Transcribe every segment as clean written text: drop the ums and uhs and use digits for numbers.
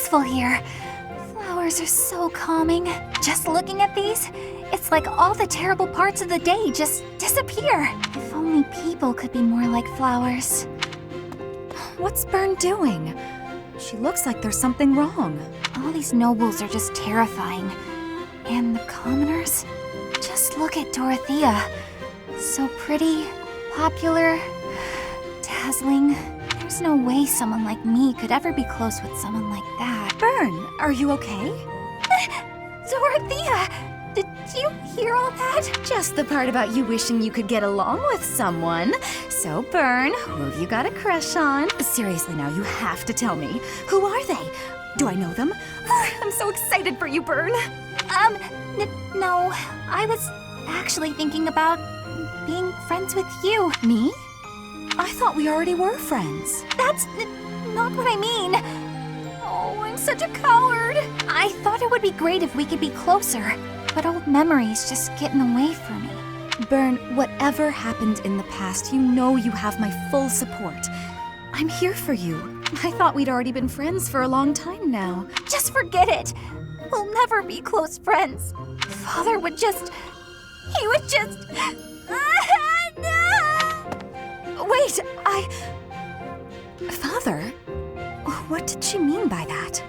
peaceful here. Flowers are so calming. Just looking at these, it's like all the terrible parts of the day just disappear. If only people could be more like flowers. What's Bern doing? She looks like there's something wrong. All these nobles are just terrifying. And the commoners? Just look at Dorothea. So pretty, popular, dazzling. There's no way someone like me could ever be close with someone like that. Bern, are you okay? Dorothea! Did you hear all that? Just the part about you wishing you could get along with someone. So, Bern, who have you got a crush on? Seriously now, you have to tell me. Who are they? Do I know them? I'm so excited for you, Bern. No. I was actually thinking about being friends with you. Me? I thought we already were friends. That's not what I mean. Oh, I'm such a coward. I thought it would be great if we could be closer, but old memories just get in the way for me. Bern, whatever happened in the past, you know you have my full support. I'm here for you. I thought we'd already been friends for a long time now. Just forget it. We'll never be close friends. Father would just... He would just... Wait, Father? What did she mean by that?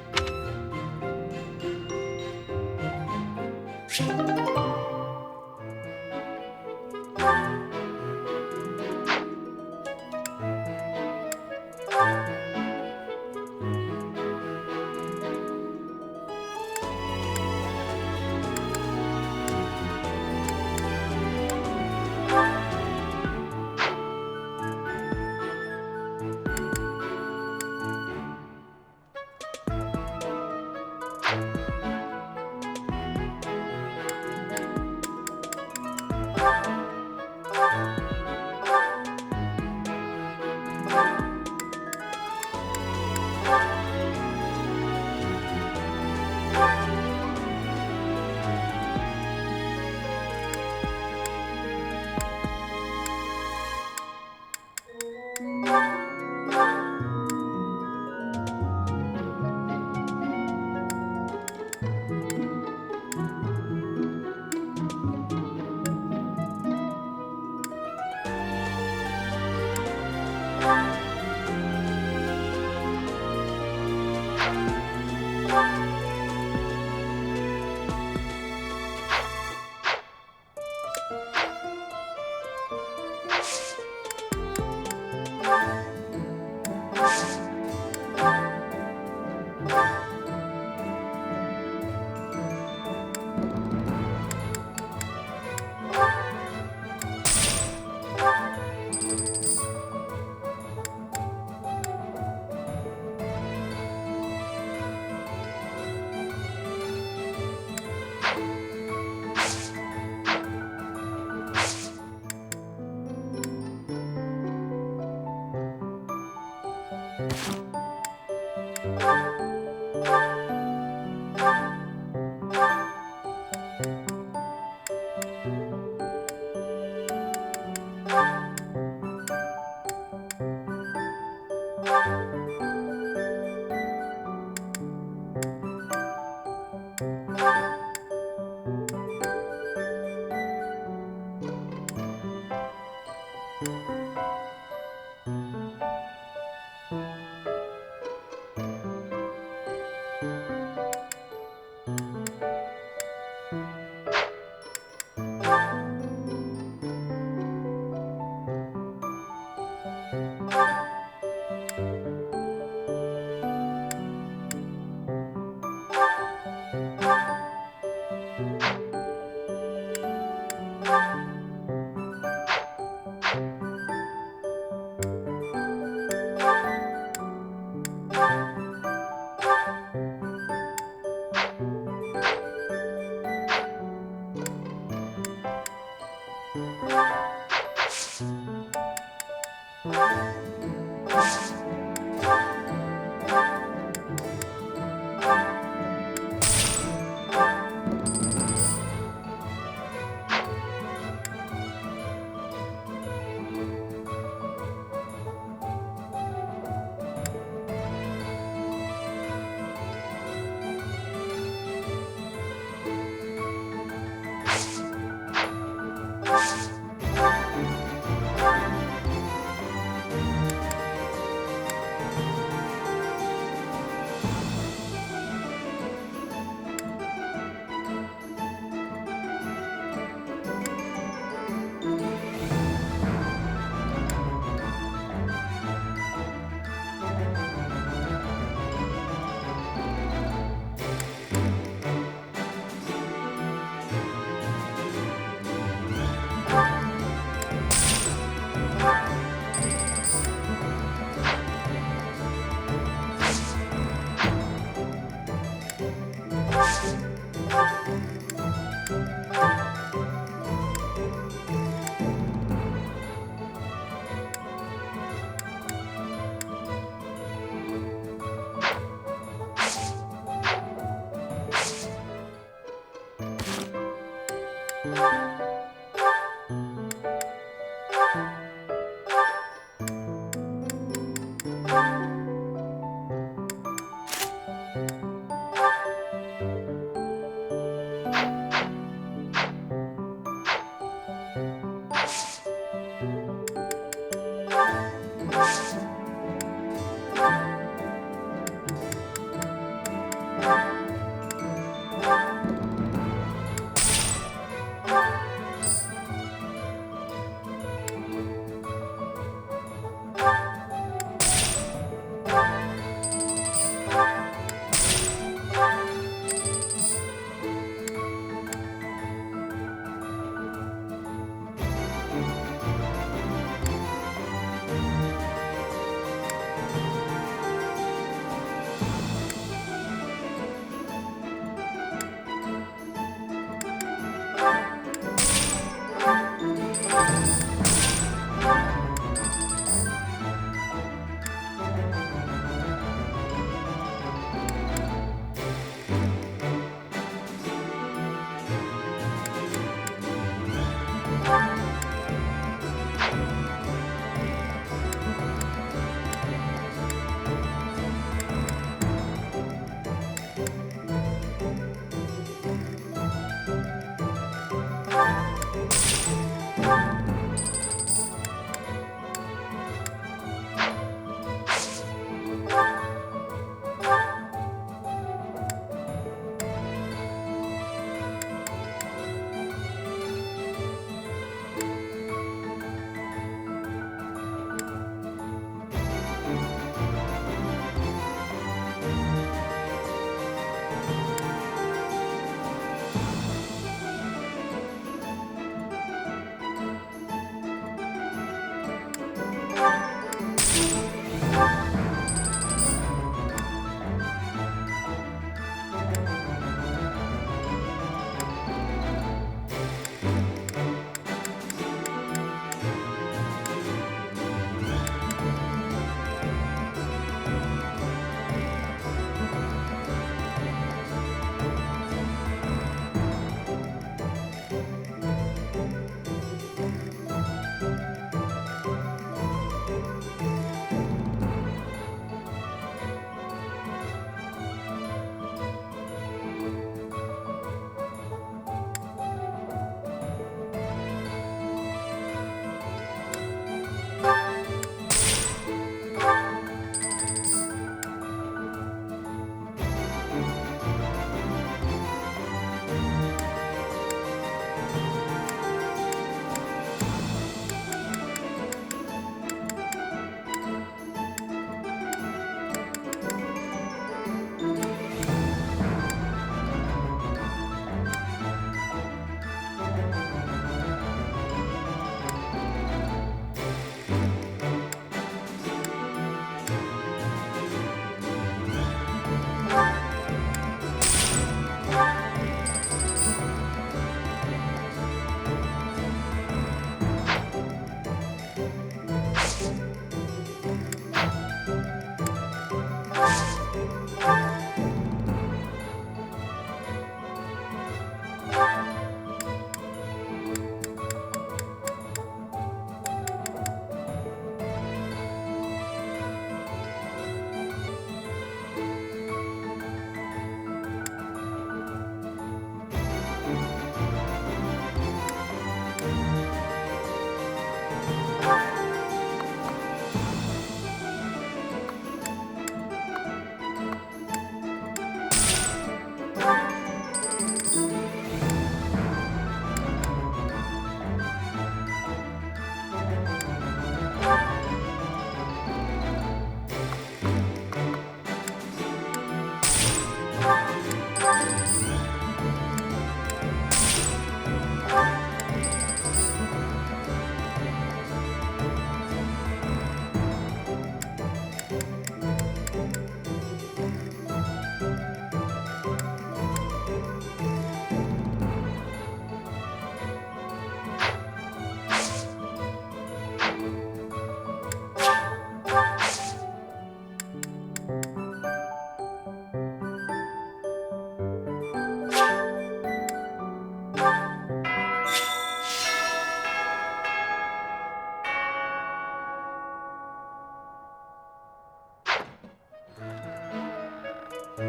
What?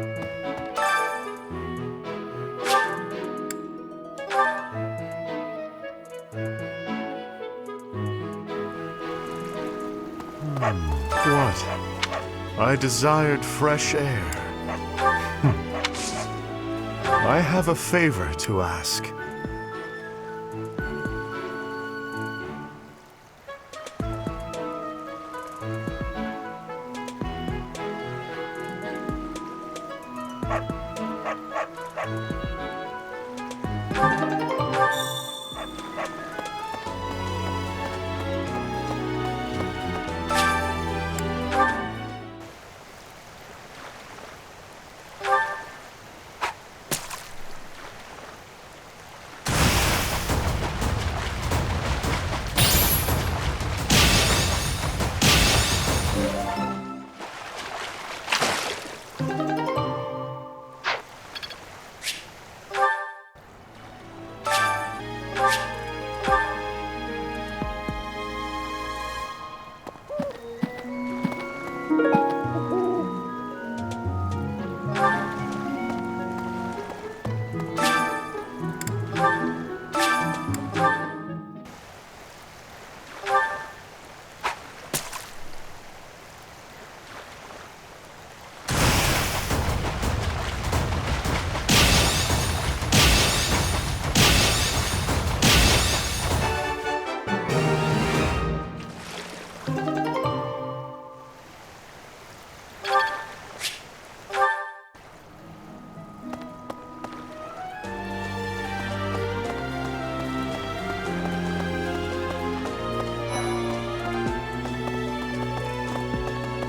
I desired fresh air. I have a favor to ask.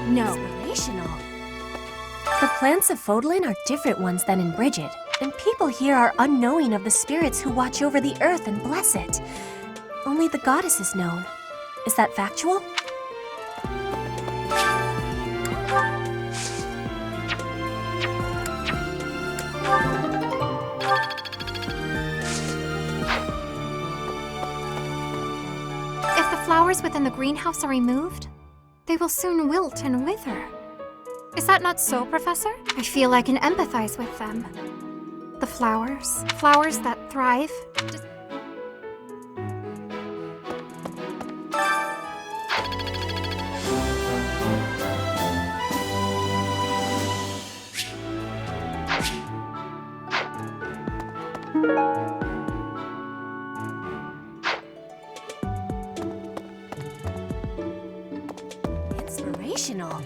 No. Inspirational. The plants of Fodlan are different ones than in Bridget, and people here are unknowing of the spirits who watch over the earth and bless it. Only the goddess is known. Is that factual? If the flowers within the greenhouse are removed, they will soon wilt and wither. Is that not so, Professor? I feel I can empathize with them. The flowers that thrive. Inspirational.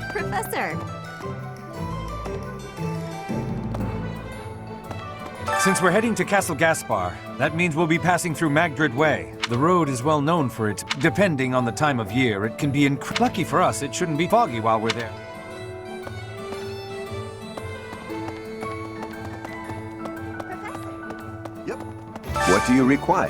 Professor! Since we're heading to Castle Gaspar, that means we'll be passing through Magdred Way. The road is well known for it. Depending on the time of year, it can be lucky for us, it shouldn't be foggy while we're there. Yep. What do you require?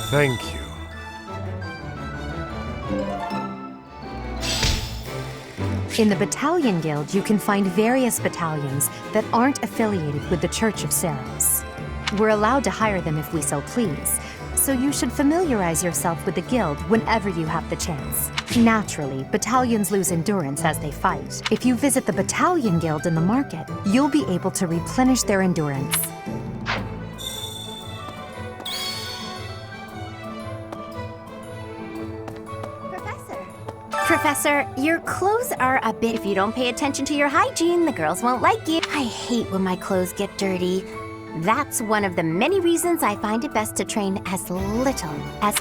Thank you. In the Battalion Guild, you can find various battalions that aren't affiliated with the Church of Ceres. We're allowed to hire them if we so please, so you should familiarize yourself with the guild whenever you have the chance. Naturally, battalions lose endurance as they fight. If you visit the Battalion Guild in the market, you'll be able to replenish their endurance. Professor, your clothes are a bit. If you don't pay attention to your hygiene, the girls won't like you. I hate when my clothes get dirty. That's one of the many reasons I find it best to train as little as...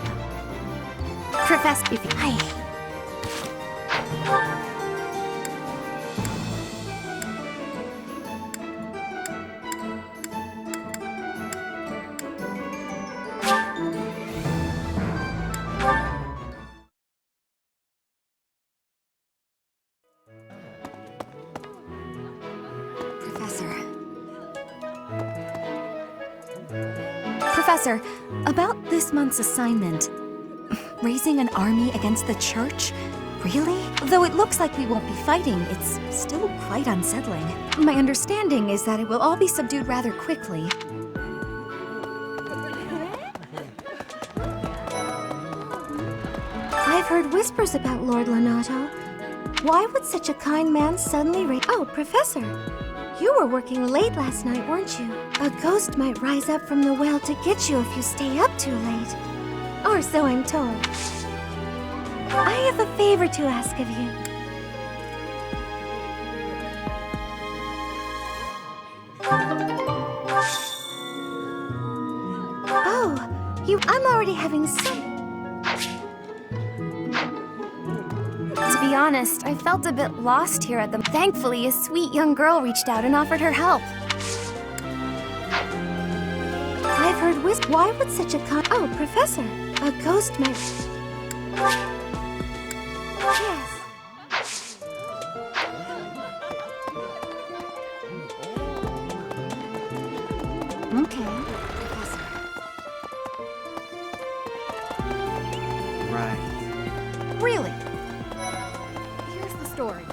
Professor, if I... Professor, about this month's assignment, raising an army against the church? Really? Though it looks like we won't be fighting, it's still quite unsettling. My understanding is that it will all be subdued rather quickly. I've heard whispers about Lord Lonato. Why would such a kind man suddenly raise... Oh, Professor, you were working late last night, weren't you? A ghost might rise up from the well to get you if you stay up too late. Or so I'm told. I have a favor to ask of you. Oh, I'm already having some... To be honest, I felt a bit lost here at the... Thankfully, a sweet young girl reached out and offered her help. I've heard Why would such a Oh, Professor, a ghost might... Yes. Okay. Right. Really? Here's the story.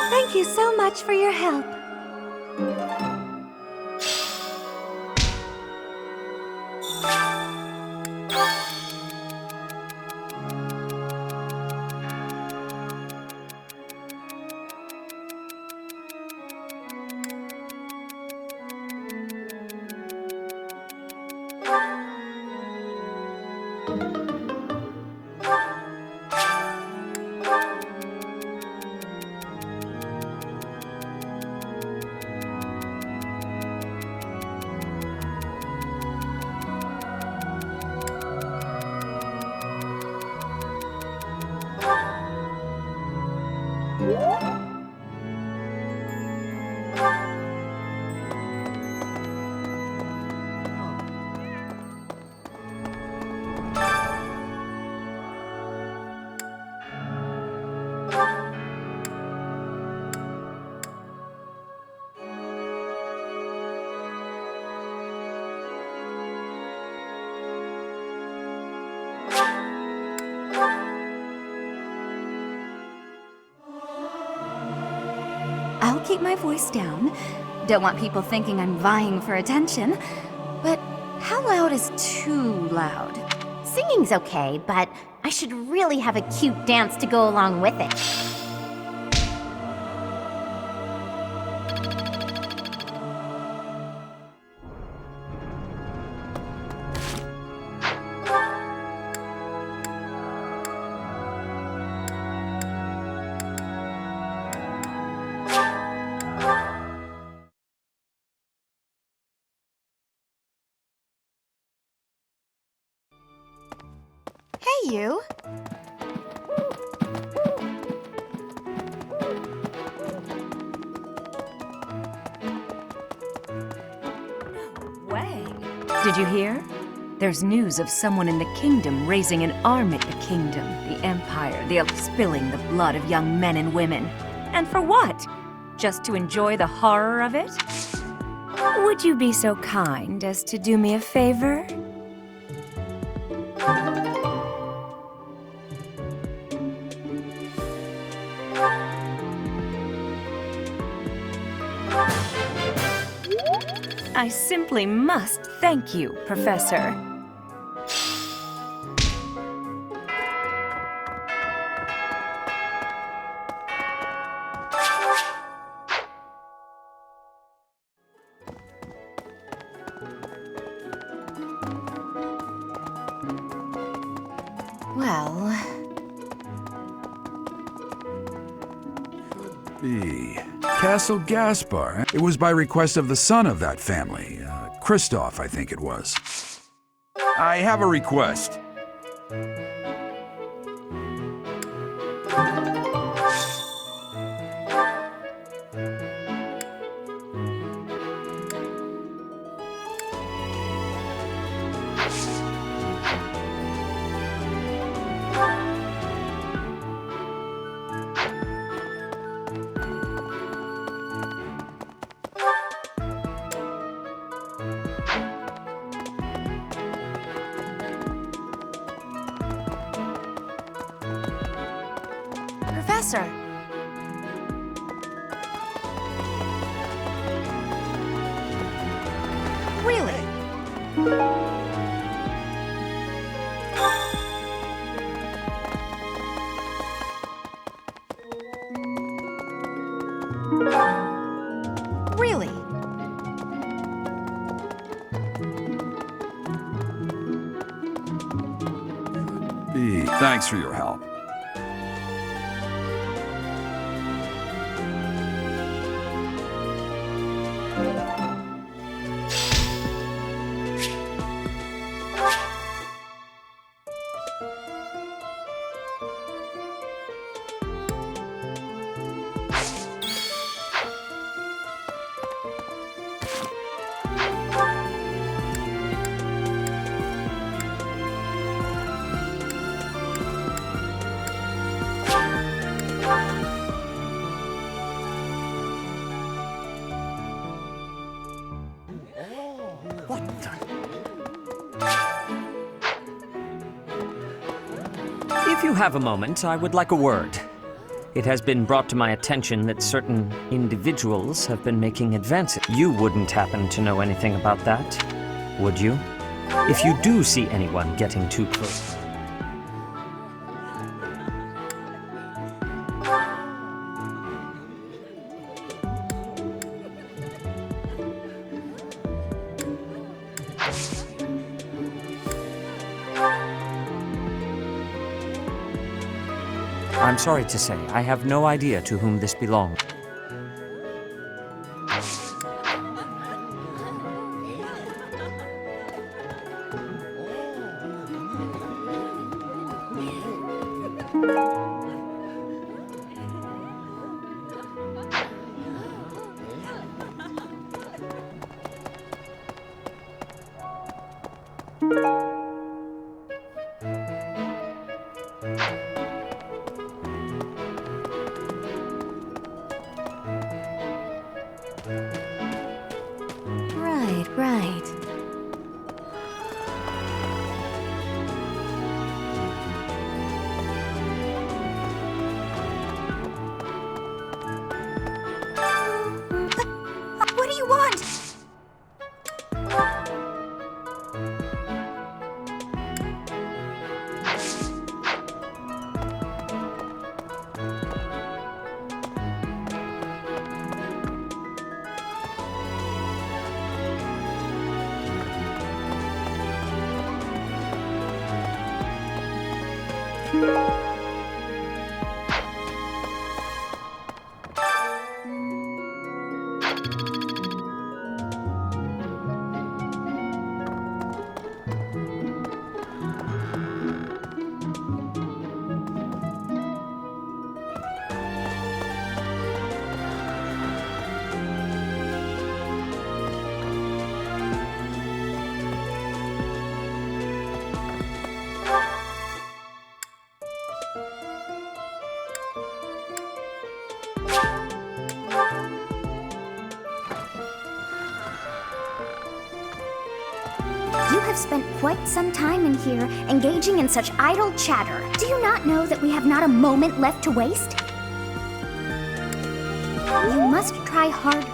Thank you so much for your help. I'll keep my voice down. Don't want people thinking I'm vying for attention. But how loud is too loud? Singing's okay, but I should really have a cute dance to go along with it. see you. No way. Did you hear? There's news of someone in the kingdom raising an army. The kingdom, the empire, the spilling the blood of young men and women. And for what? Just to enjoy the horror of it? Would you be so kind as to do me a favor? I simply must thank you, Professor. Well, Castle Gaspar. It was by request of the son of that family. Christoph, I think it was. I have a request. Professor. Really? Really? Thanks for your help. If you have a moment, I would like a word. It has been brought to my attention that certain individuals have been making advances. You wouldn't happen to know anything about that, would you? If you do see anyone getting too close. I'm sorry to say, I have no idea to whom this belongs. Right. What do you want? You have spent quite some time in here, engaging in such idle chatter. Do you not know that we have not a moment left to waste? You must try hard.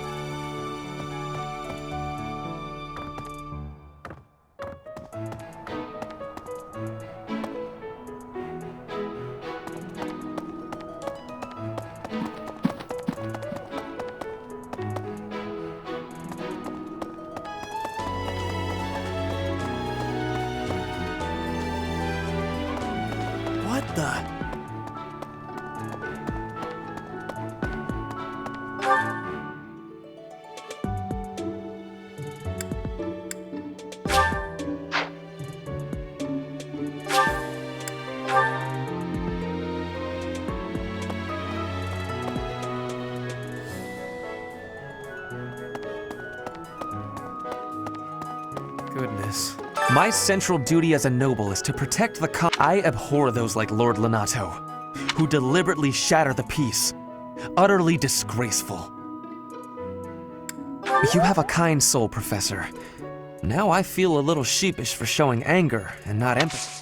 What the? Goodness. My central duty as a noble is to protect the I abhor those like Lord Lenato, who deliberately shatter the peace. Utterly disgraceful. You have a kind soul, Professor. Now I feel a little sheepish for showing anger and not empathy.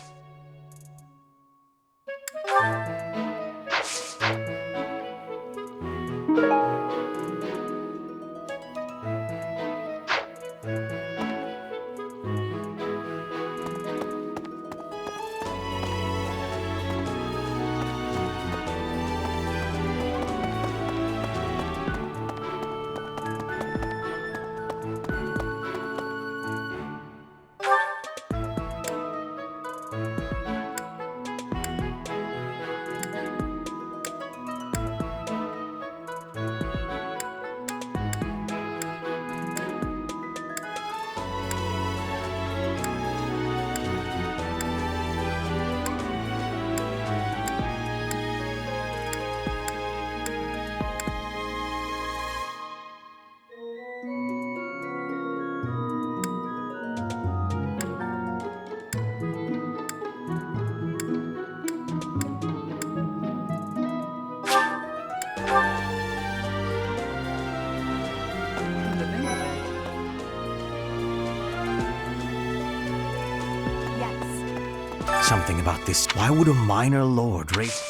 Something about this. Why would a minor lord raise...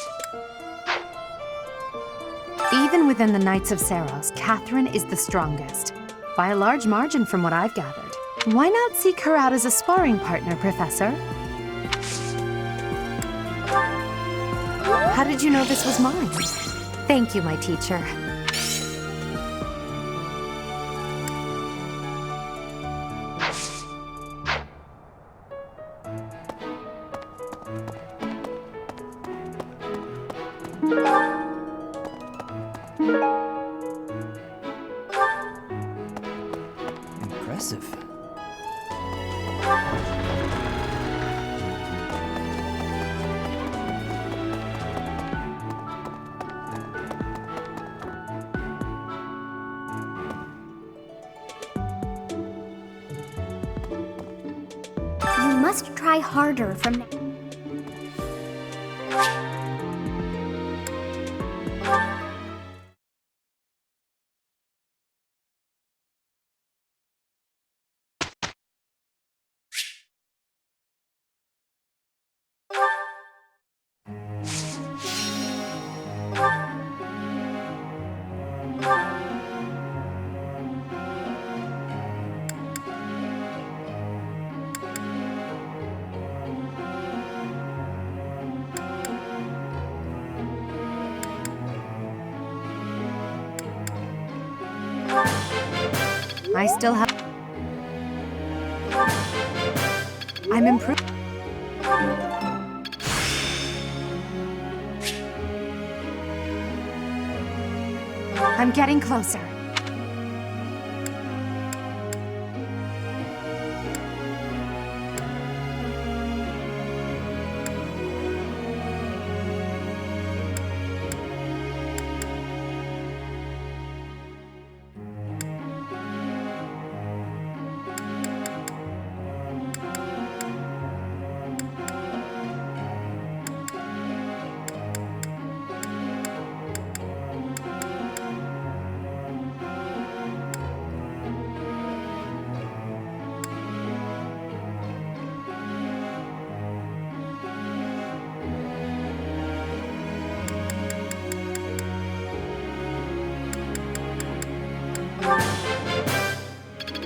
Even within the Knights of Seros, Catherine is the strongest. By a large margin from what I've gathered. Why not seek her out as a sparring partner, Professor? How did you know this was mine? Thank you, my teacher. Impressive. You must try harder from now. I still have... I'm improved. I'm getting closer.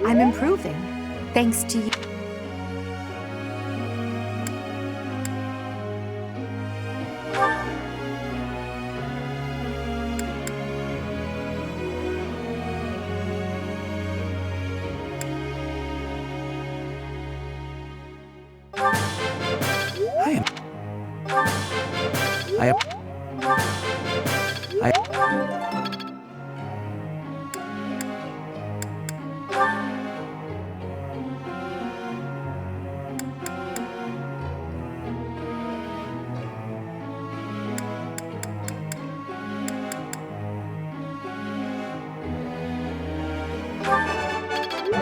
I'm improving, thanks to you.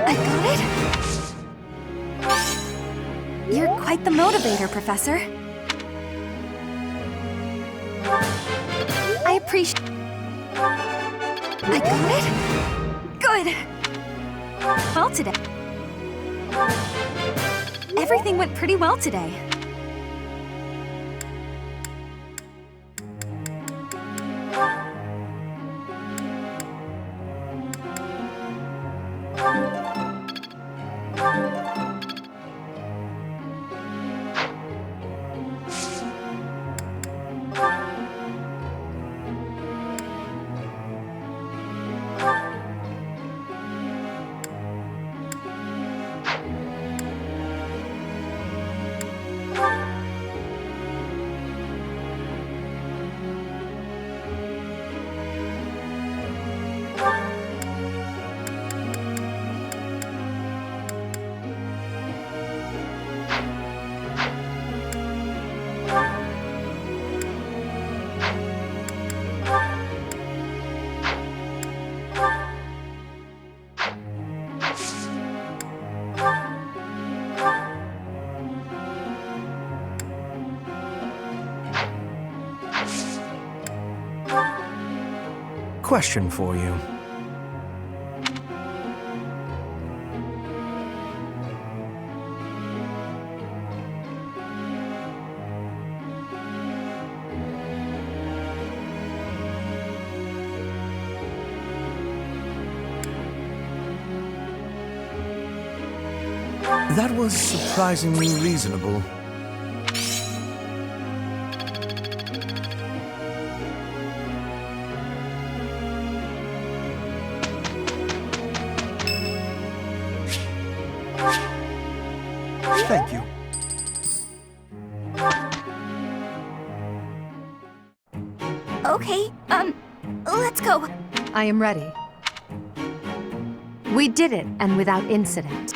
I got it? You're quite the motivator, Professor. I appreciate... I got it? Good! Well today. Everything went pretty well today. Question for you. That was surprisingly reasonable. Thank you. Okay, let's go. I am ready. We did it, and without incident.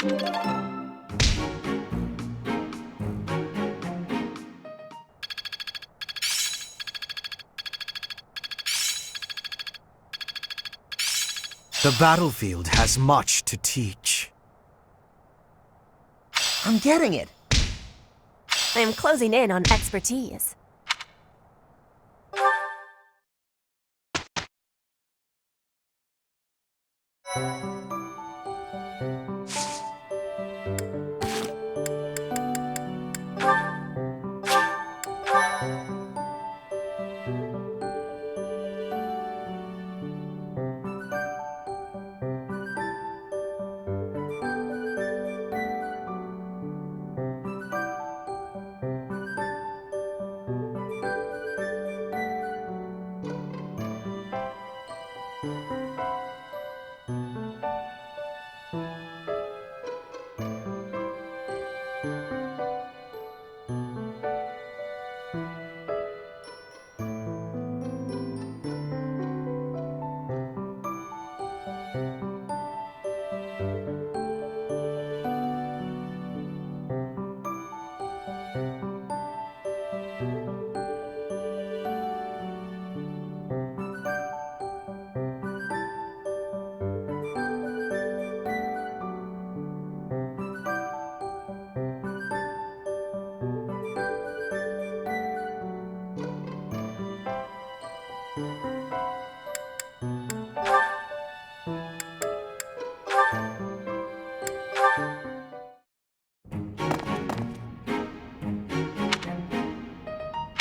The battlefield has much to teach. I'm getting it. I am closing in on expertise.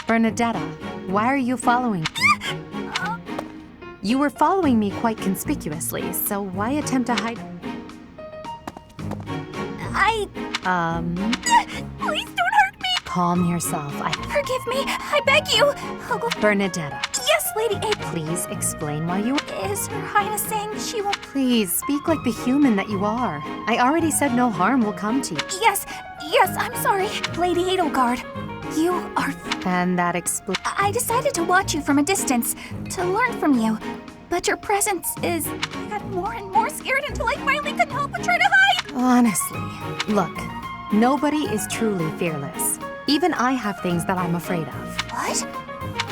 Bernadetta, why are you following? You were following me quite conspicuously, so why attempt to hide? Please don't hurt me! Calm yourself. Forgive me, I beg you! I'll go. Bernadetta, Yes, Lady A. please explain why you... Is Her Highness saying she will... Please, speak like the human that you are. I already said no harm will come to you. Yes, I'm sorry. Lady Edelgard, you are... And that explains... I decided to watch you from a distance, to learn from you. But your presence is... I got more and more scared until I finally couldn't help but try to hide! Honestly, look, nobody is truly fearless. Even I have things that I'm afraid of. What?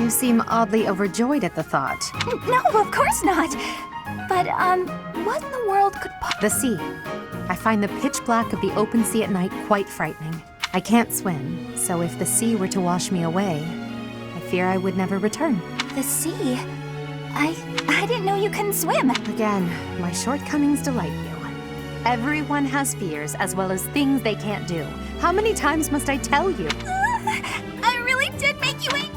You seem oddly overjoyed at the thought. No, of course not. But, what in the world could... The sea. I find the pitch black of the open sea at night quite frightening. I can't swim, so if the sea were to wash me away, I fear I would never return. The sea? I didn't know you couldn't swim. Again, my shortcomings delight you. Everyone has fears as well as things they can't do. How many times must I tell you? I really did make you angry.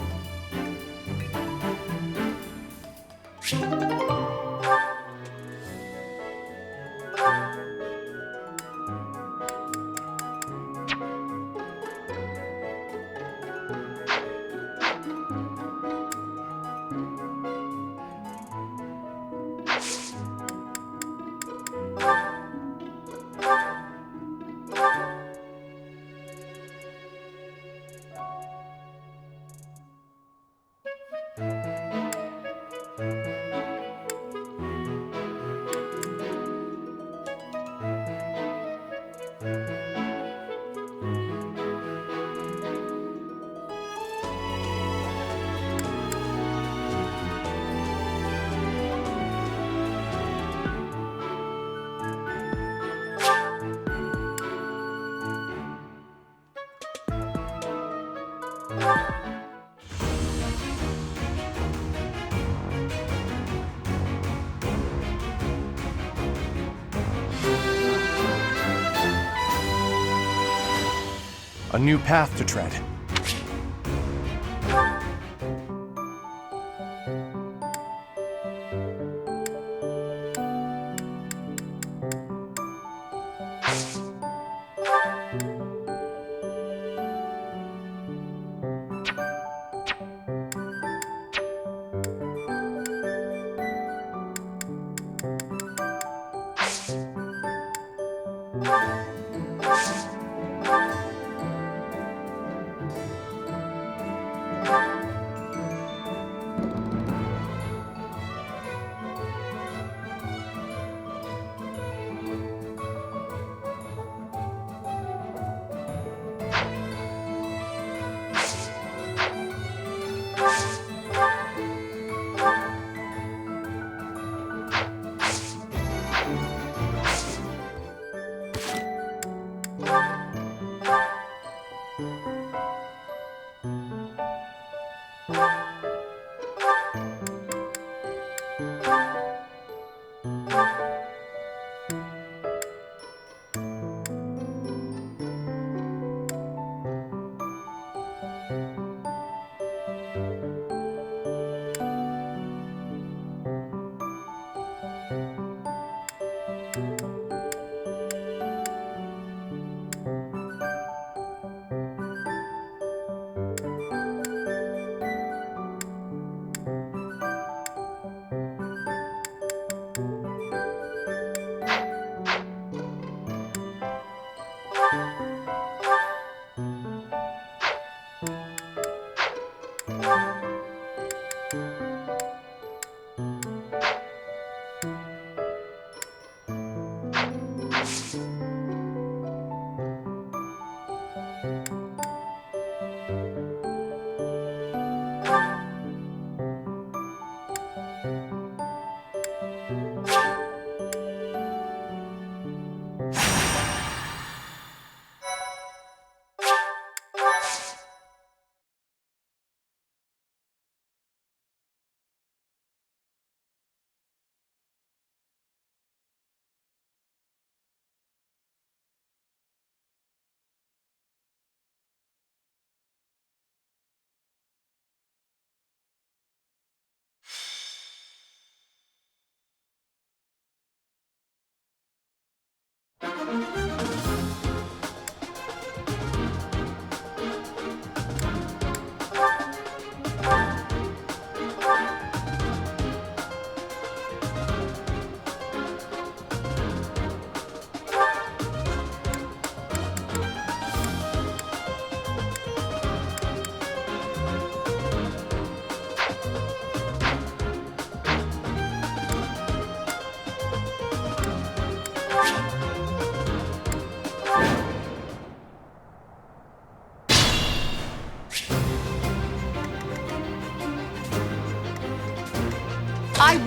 A new path to tread.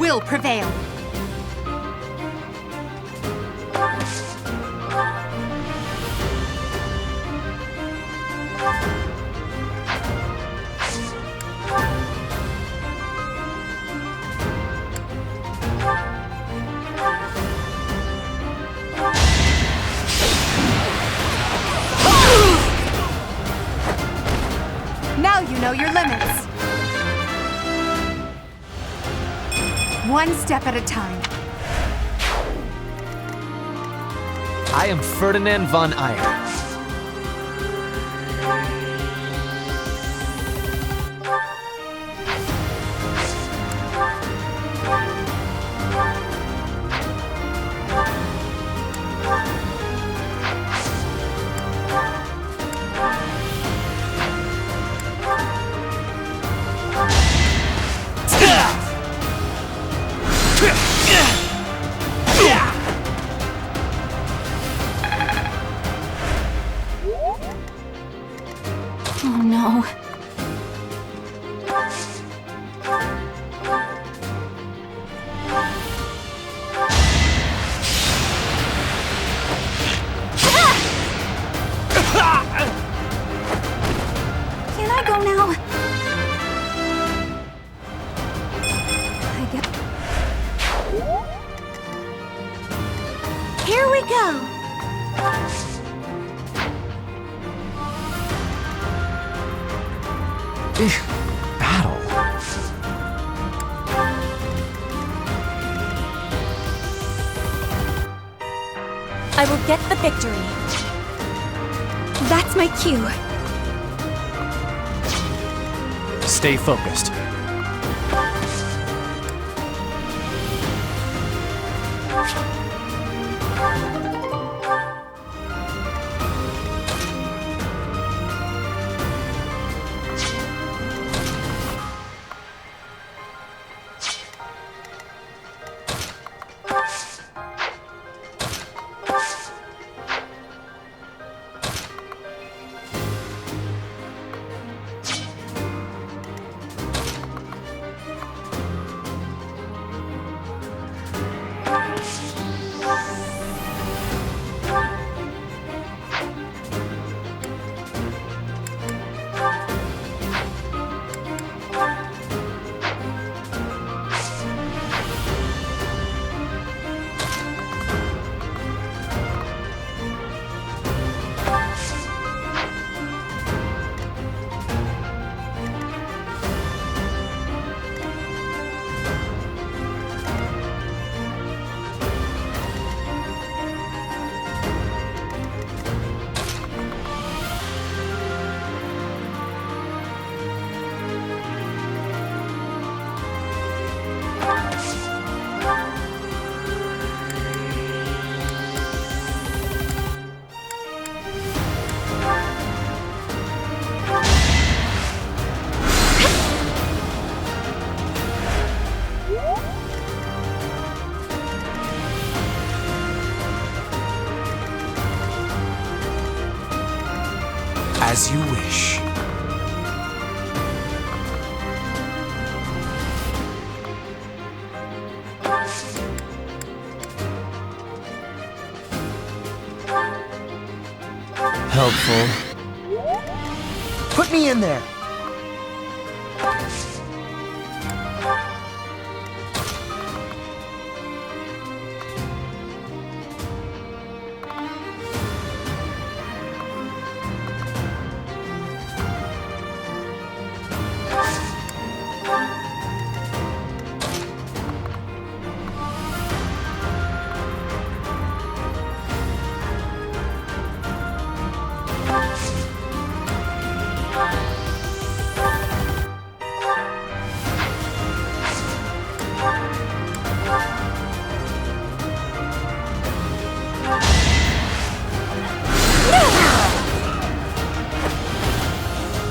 will prevail. Now you know your limits. One step at a time. I am Ferdinand von Eyre. Oh no. Can I go now? I guess. Here we go. Battle. I will get the victory. That's my cue. Stay focused. As you wish. Helpful. Put me in there.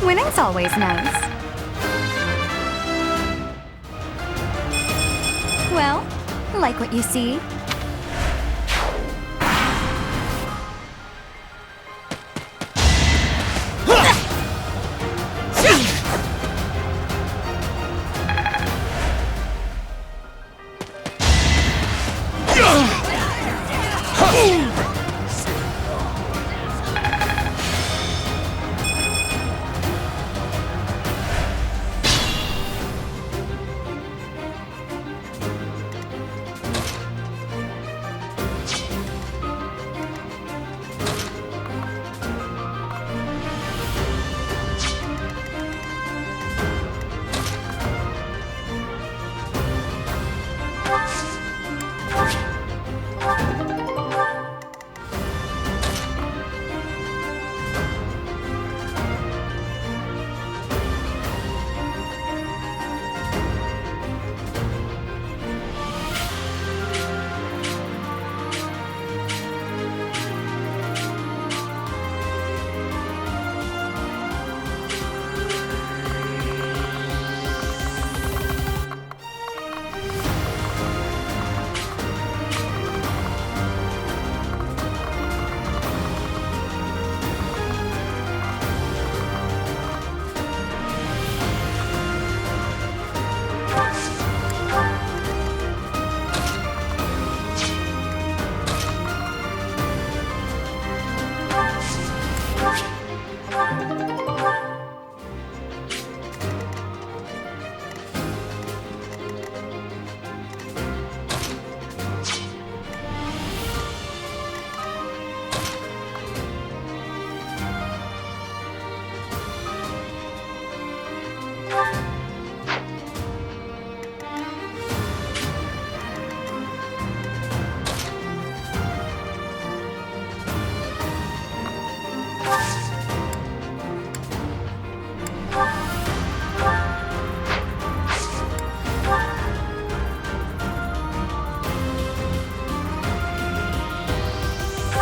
Winning's always nice. Well, like what you see?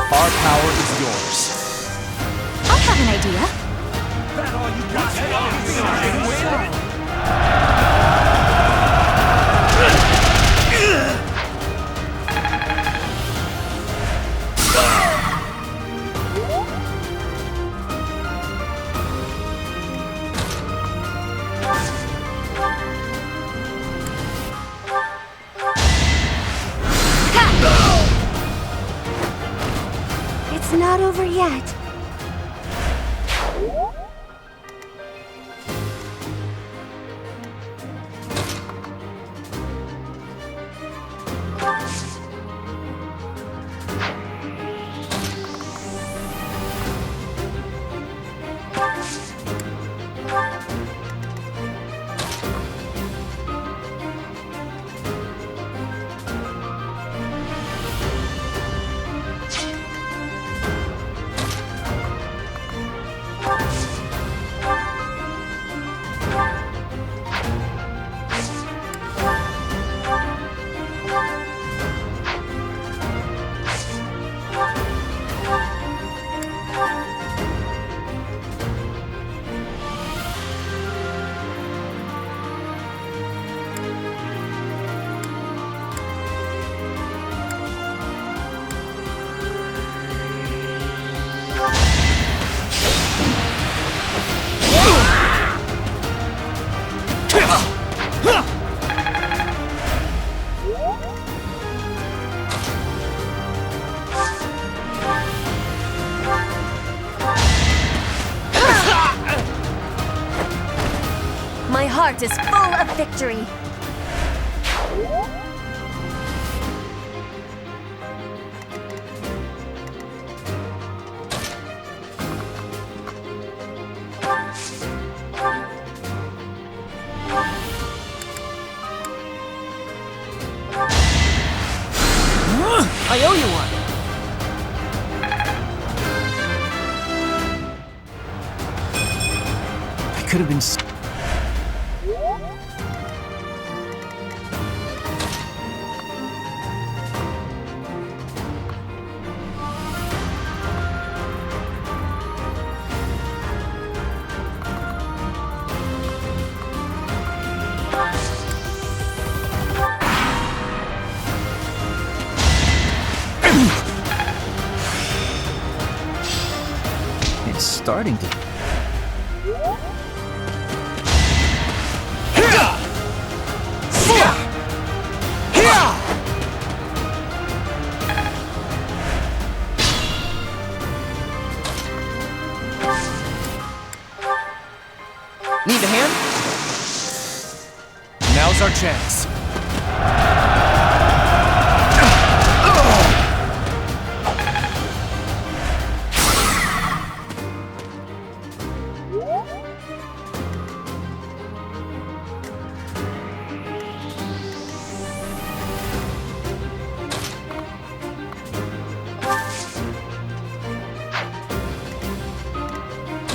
Our power is yours. I have an idea. It's not over yet. My heart is full of victory. I owe you one. I could have been. It's starting to. Need a hand? Now's our chance.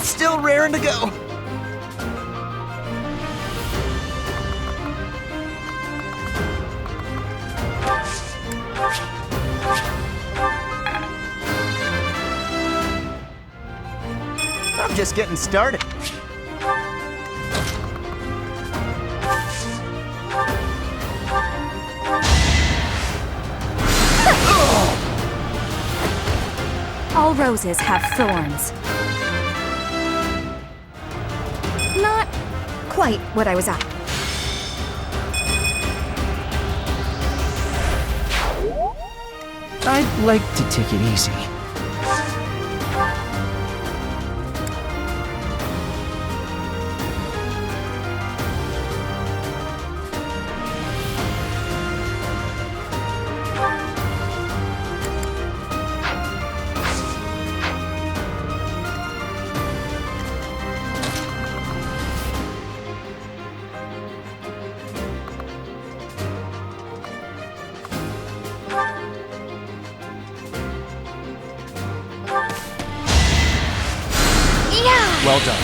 Still raring to go. I'm just getting started. All roses have thorns. Not quite what I was at. I'd like to take it easy. Well done.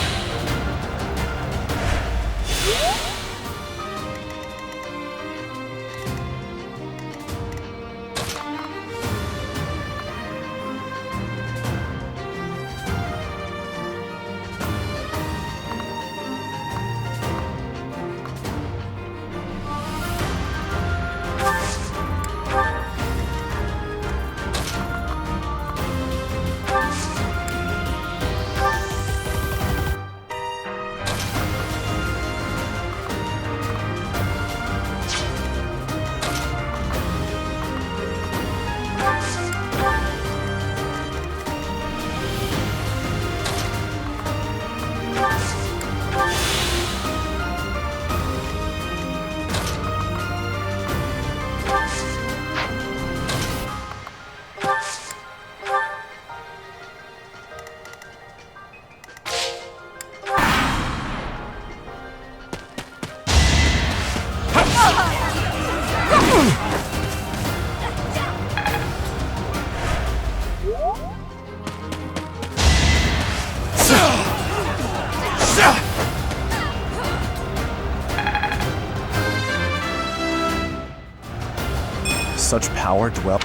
power dwell.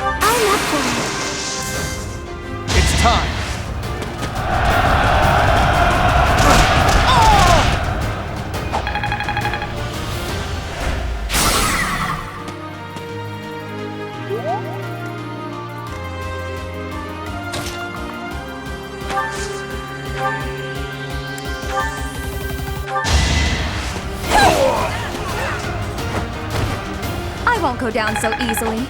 I'm up for it. It's time! I won't go down so easily.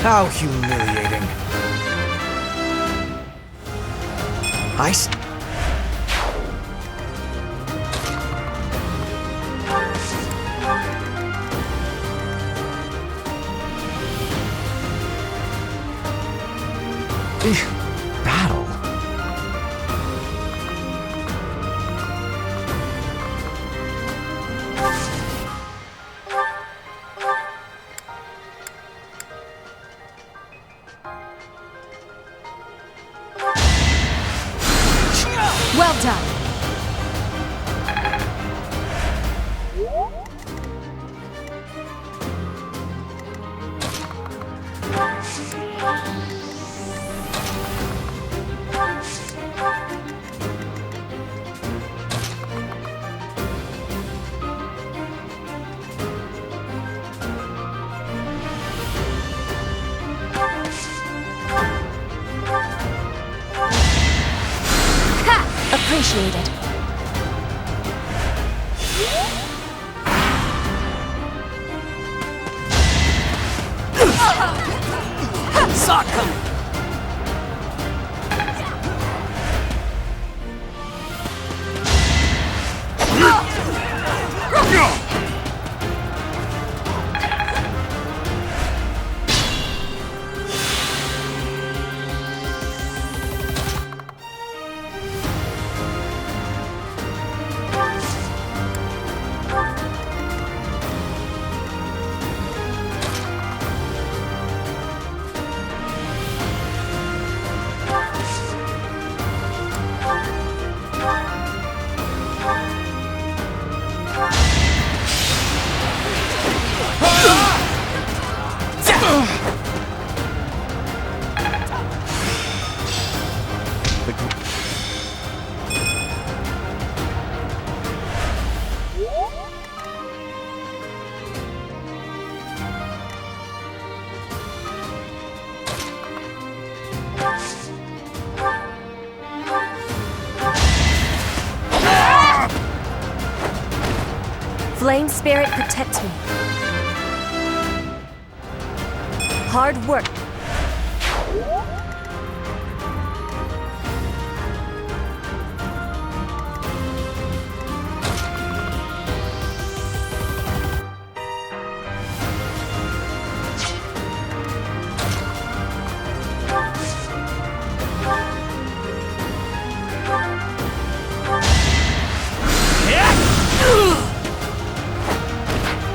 How humiliating. Battle. Well done. Appreciated. Saw it coming. Flame Spirit protects me. Hard work.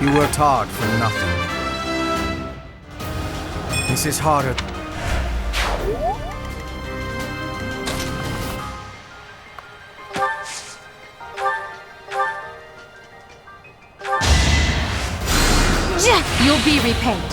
You worked hard for nothing. This is harder. You'll be repaid.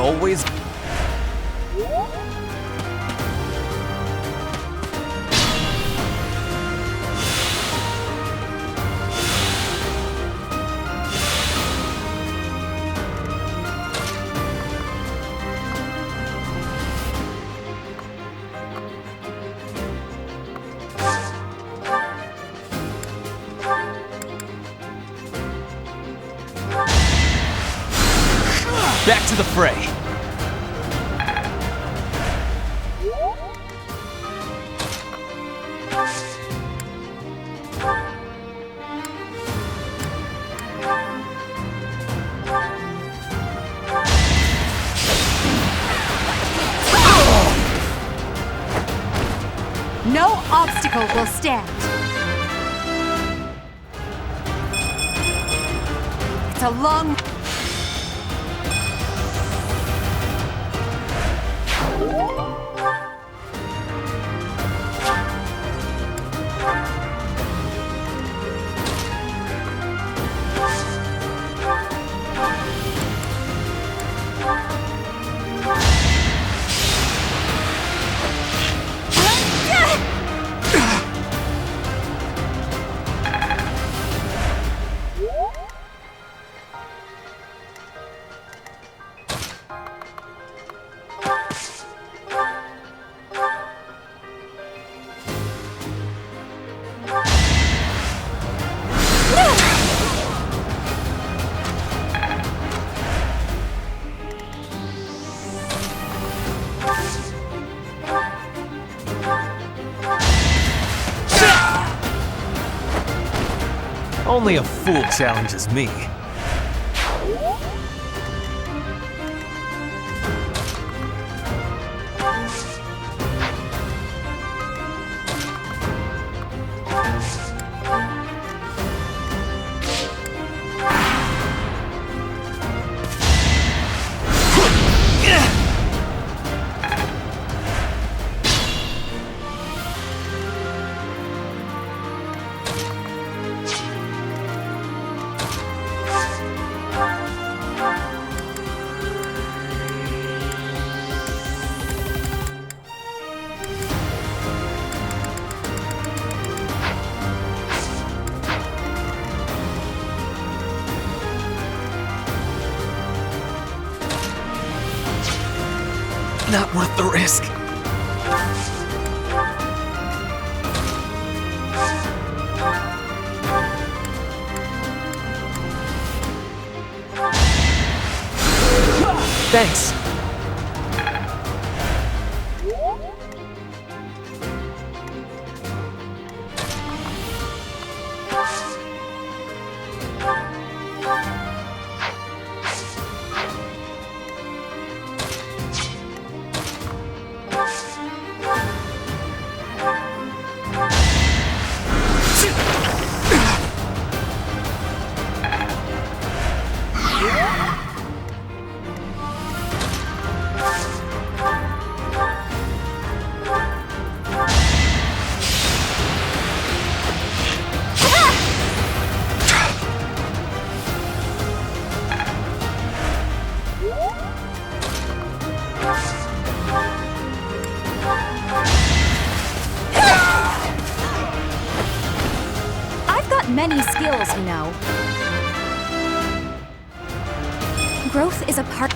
always... Back to the fray. No obstacle will stand. It's a long... Only a fool challenges me. Not worth the risk. Thanks. Many skills, you know. Growth is a part...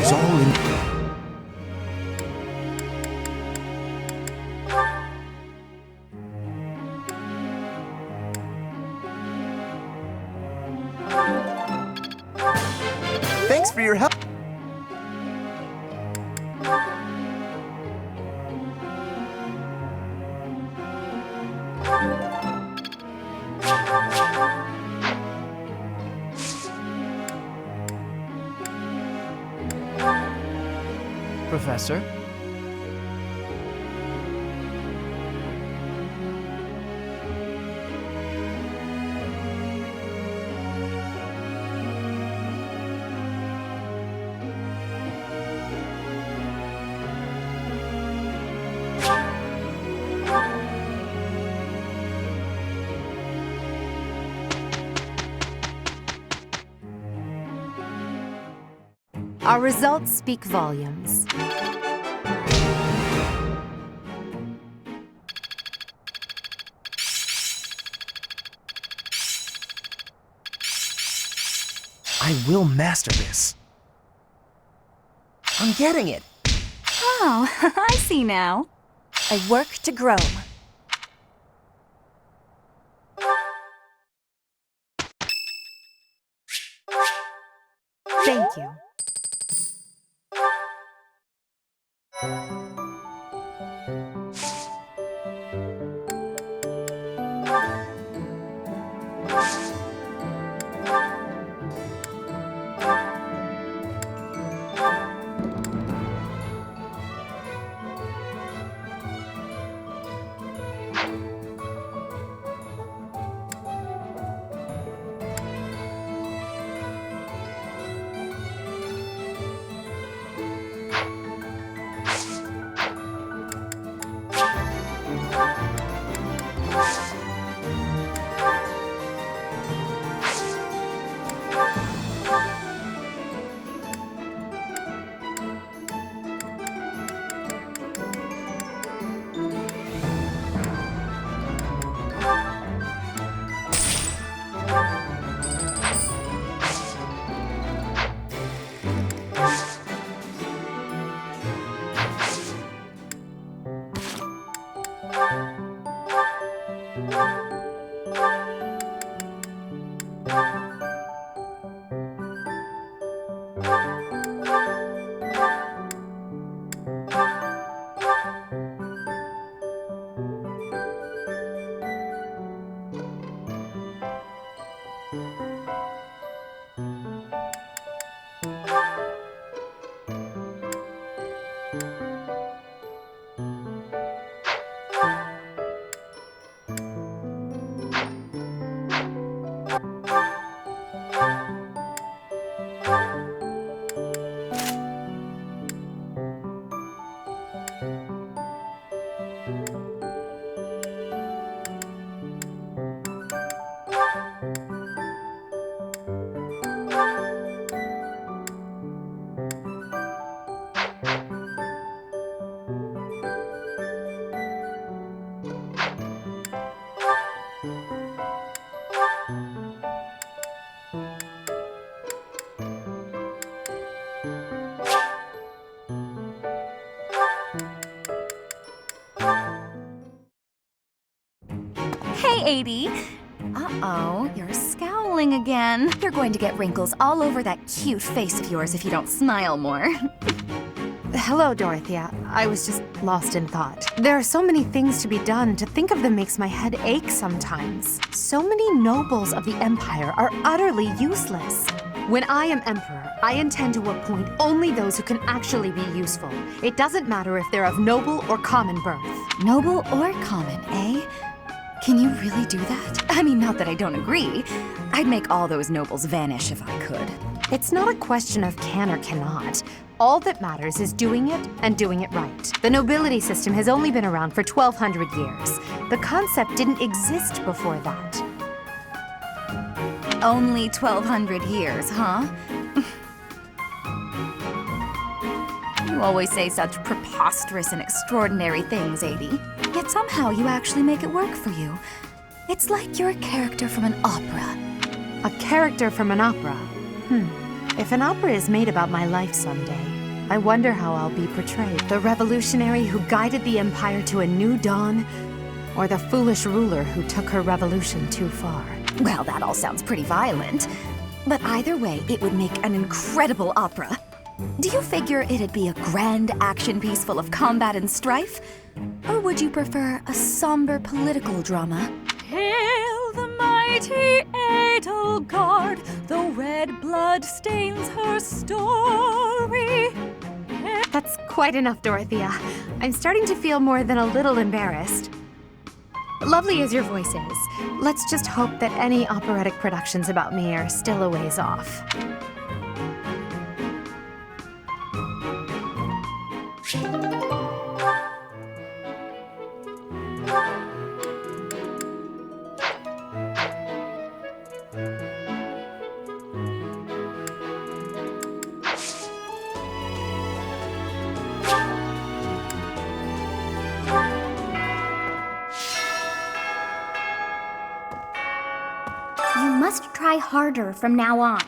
is all in... Thanks for your help. Professor? Our results speak volumes. I will master this. I'm getting it. Oh, I see now. I work to grow. Thank you. Hey, Adie. Uh-oh, you're scowling again. You're going to get wrinkles all over that cute face of yours if you don't smile more. Hello, Dorothea. I was just lost in thought. There are so many things to be done. To think of them makes my head ache sometimes. So many nobles of the Empire are utterly useless. When I am Emperor, I intend to appoint only those who can actually be useful. It doesn't matter if they're of noble or common birth. Noble or common, eh? Can you really do that? I mean, not that I don't agree. I'd make all those nobles vanish if I could. It's not a question of can or cannot. All that matters is doing it and doing it right. The nobility system has only been around for 1,200 years. The concept didn't exist before that. Only 1,200 years, huh? You always say such preposterous and extraordinary things, Adie. Yet somehow you actually make it work for you. It's like you're a character from an opera. A character from an opera? If an opera is made about my life someday, I wonder how I'll be portrayed. The revolutionary who guided the Empire to a new dawn, or the foolish ruler who took her revolution too far? Well, that all sounds pretty violent. But either way, it would make an incredible opera. Do you figure it'd be a grand action piece full of combat and strife? Or would you prefer a somber political drama? Hail the mighty Edelgard, though red blood stains her story. That's quite enough, Dorothea. I'm starting to feel more than a little embarrassed. Lovely as your voice is, let's just hope that any operatic productions about me are still a ways off. You must try harder from now on.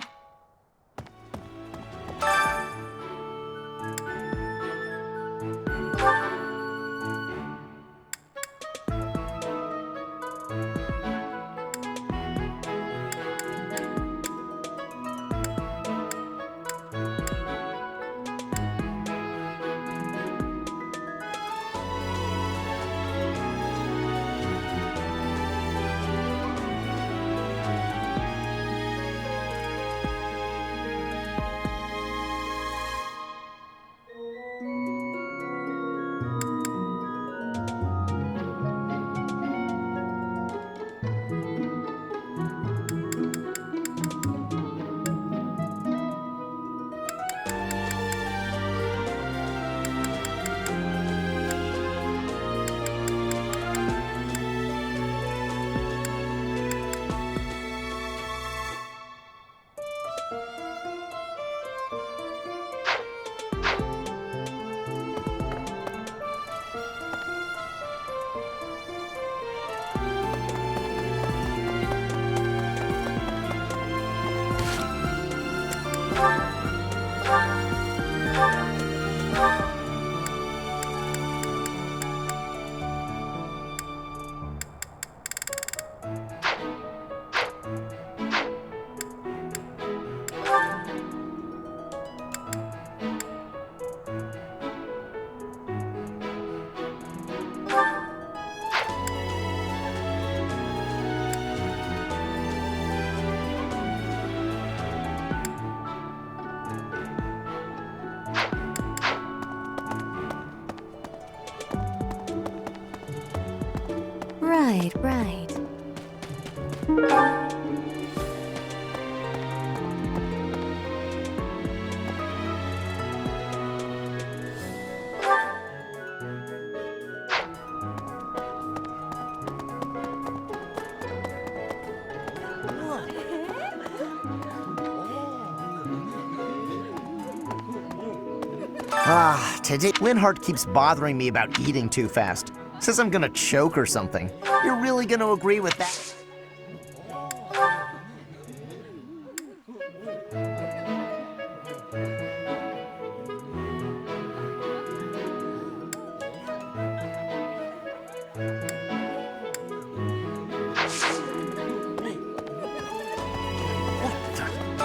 Right. Today Linhardt keeps bothering me about eating too fast. Says I'm gonna choke or something. You're really gonna agree with that?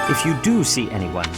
If you do see anyone,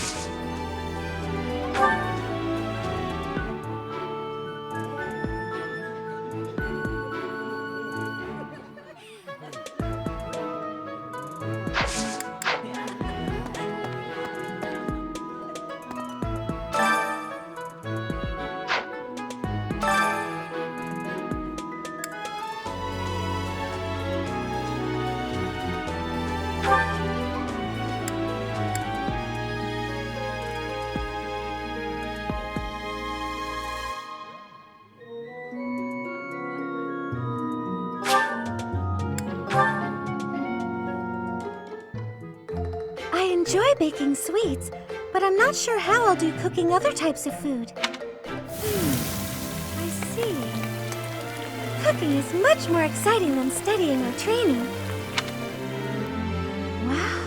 I enjoy baking sweets, but I'm not sure how I'll do cooking other types of food. I see. Cooking is much more exciting than studying or training. Wow.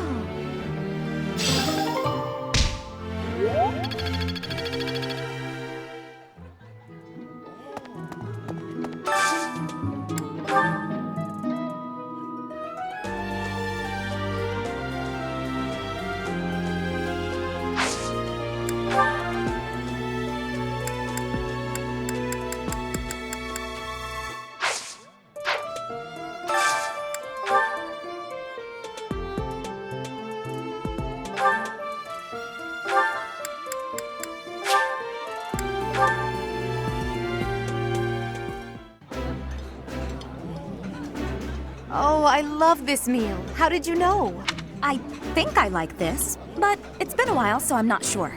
Oh, I love this meal. How did you know? I think I like this, but it's been a while, so I'm not sure.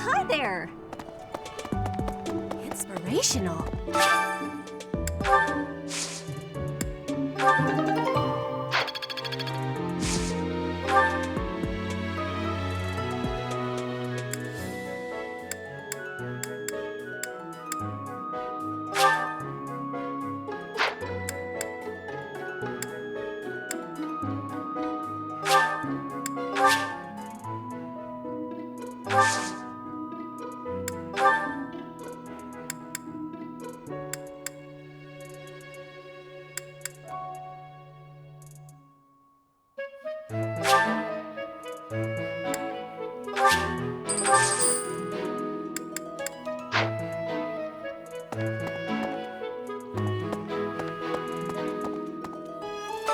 Hi there! Inspirational.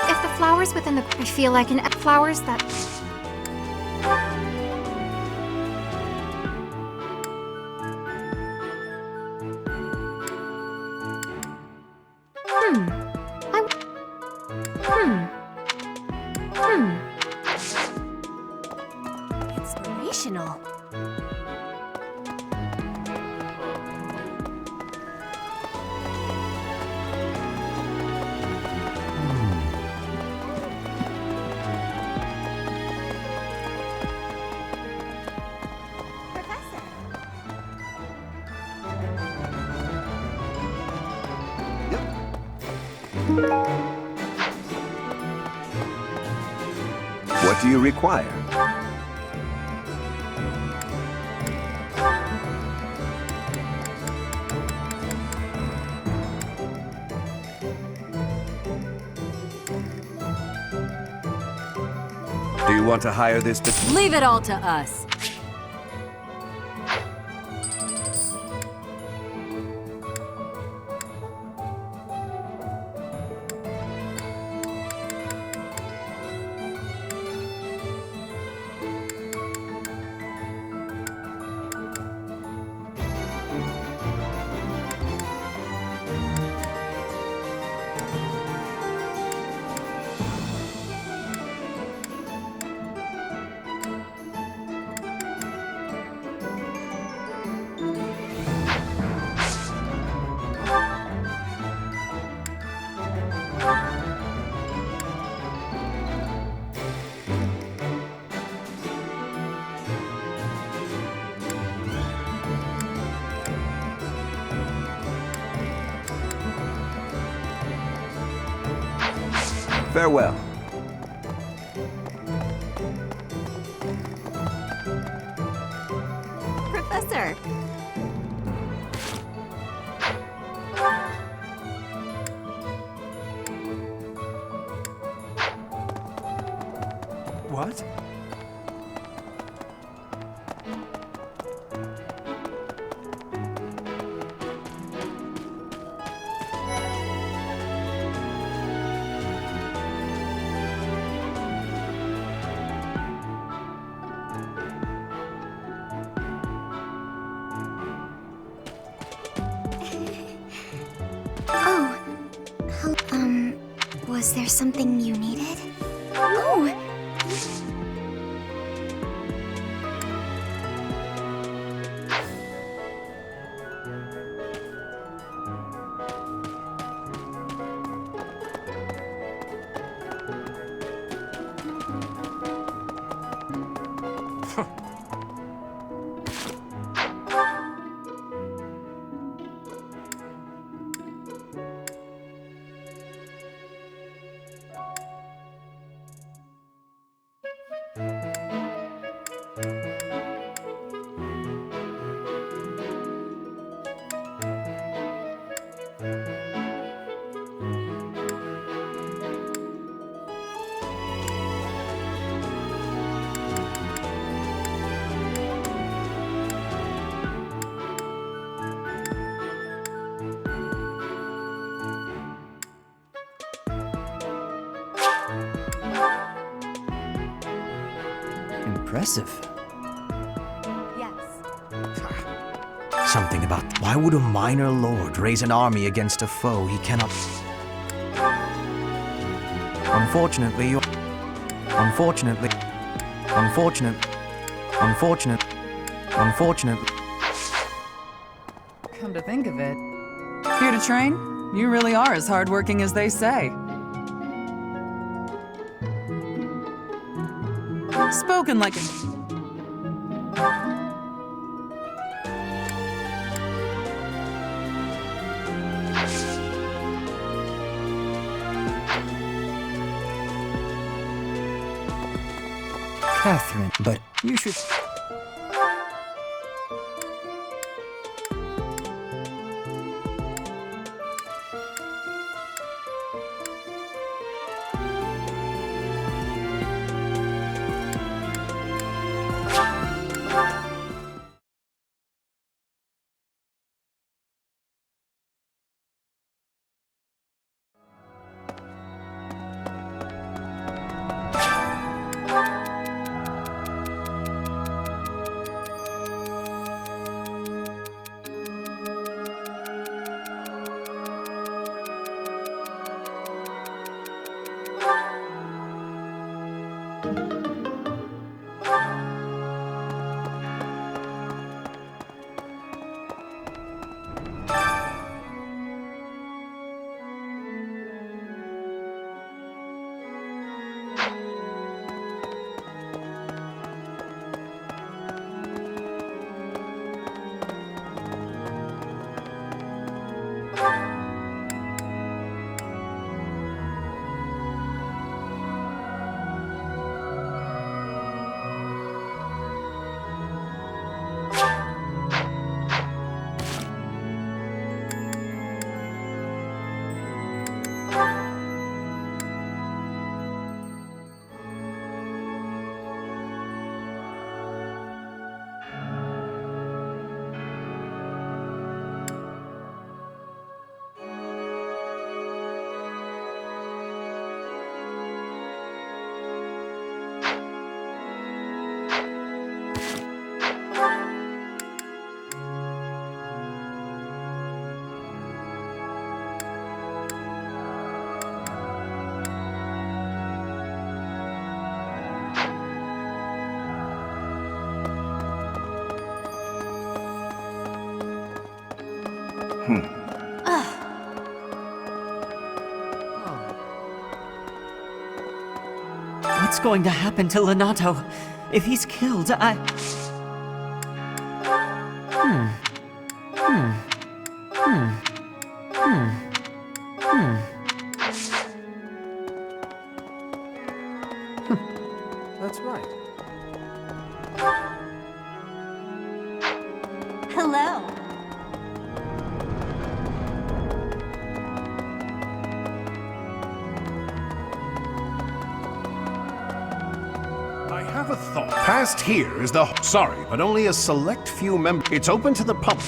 If the flowers within the... I feel like an... Flowers that... Inspirational. What do you require? Do you want to hire this? Leave it all to us. Farewell. Professor! What? Oh. Was there something you needed? Oh! Impressive. Yes. Something about why would a minor lord raise an army against a foe he cannot... Unfortunately, Come to think of it, here to train? You really are as hardworking as they say. Spoken like a... Catherine, but you should... What's going to happen to Lenato? If he's killed, That's right. Hello. I have a thought. Past here is the... Sorry, but only a select few members... It's open to the public.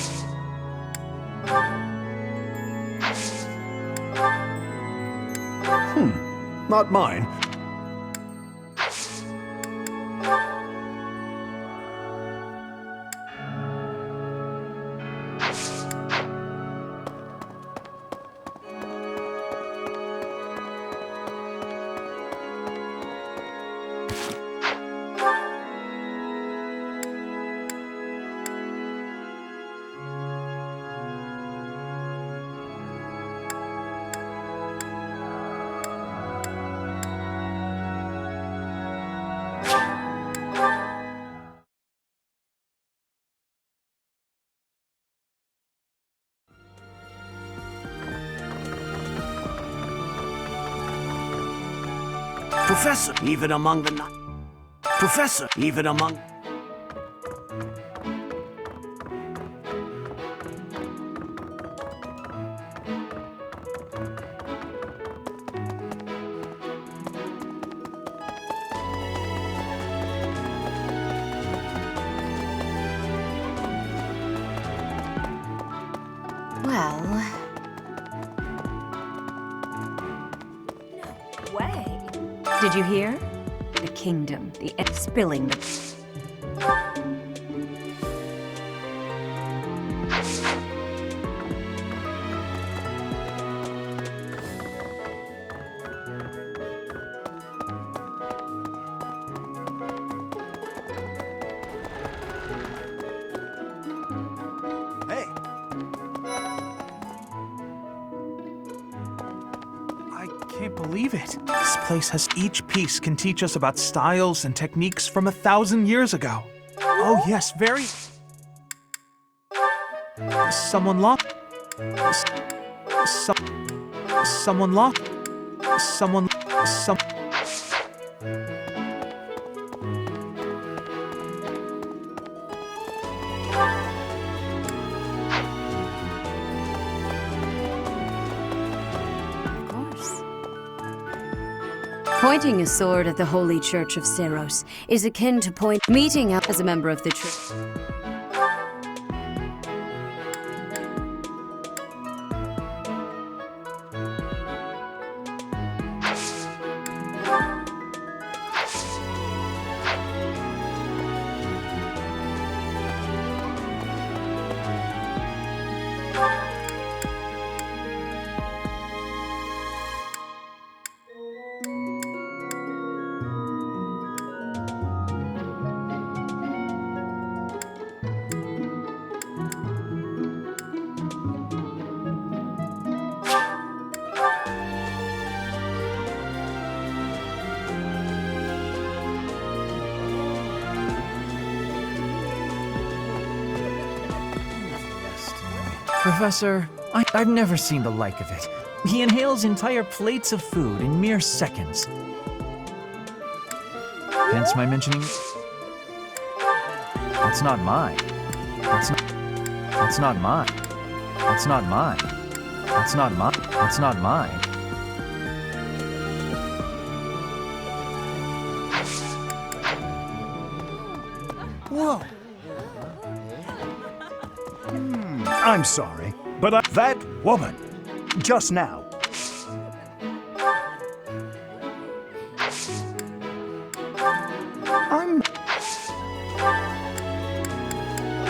Not mine. Professor, even among the Professor, even among... Well... No way. Did you hear? The kingdom, the spilling the... Can't believe it. This place has each piece can teach us about styles and techniques from 1,000 years ago. Oh yes, very... Someone locked... Someone locked... Someone... Pointing a sword at the Holy Church of Seros is akin to meeting up as a member of the church. Professor, I've never seen the like of it. He inhales entire plates of food in mere seconds. Hence my mentioning... That's not mine. That's not mine. That's not mine. That's not mine. That's not mine. Whoa. I'm sorry, but that woman, just now.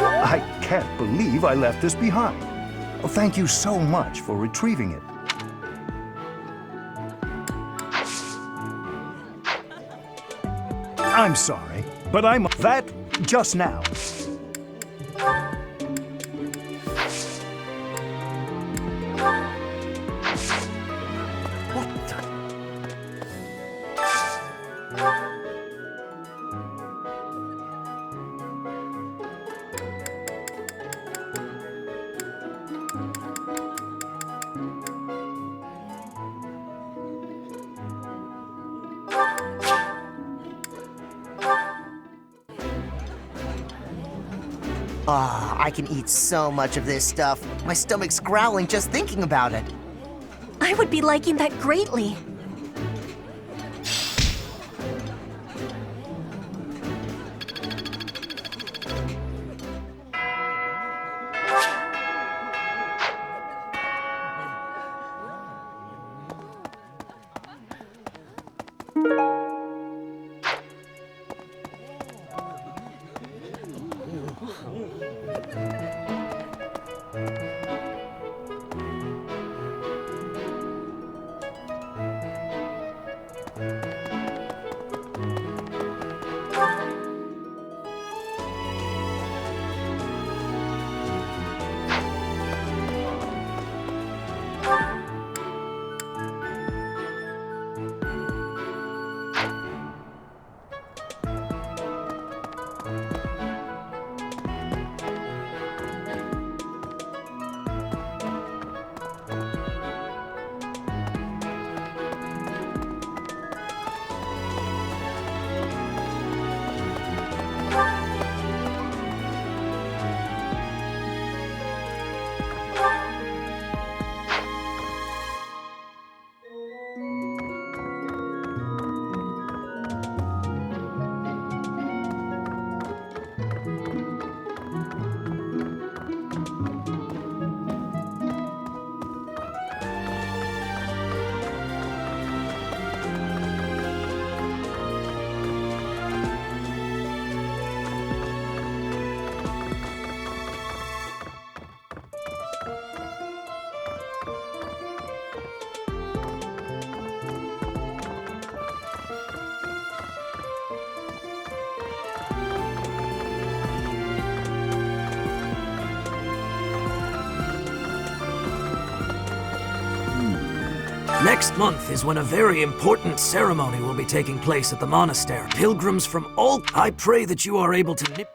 I can't believe I left this behind. Thank you so much for retrieving it. I'm sorry, but I'm that just now. Ah, I can eat so much of this stuff. My stomach's growling just thinking about it. I would be liking that greatly. Next month is when a very important ceremony will be taking place at the monastery. Pilgrims from all... I pray that you are able to nip...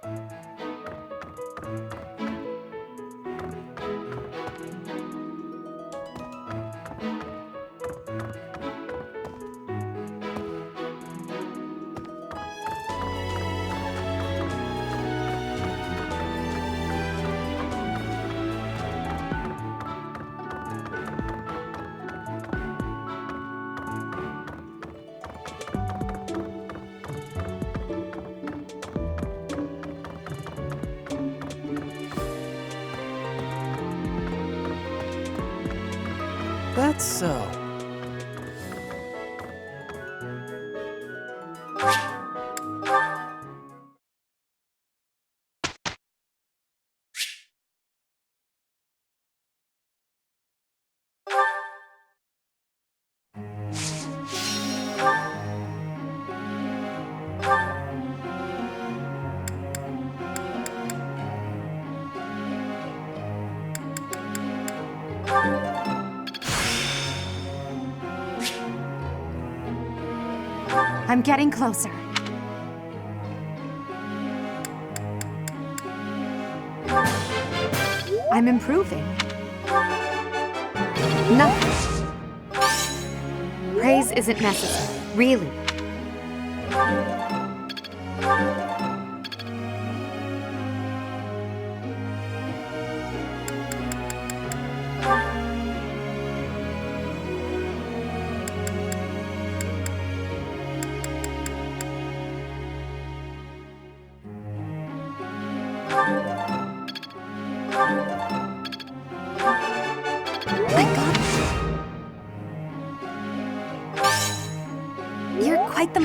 That's so. I'm getting closer. I'm improving. Nothing. Praise isn't necessary, really. You're quite the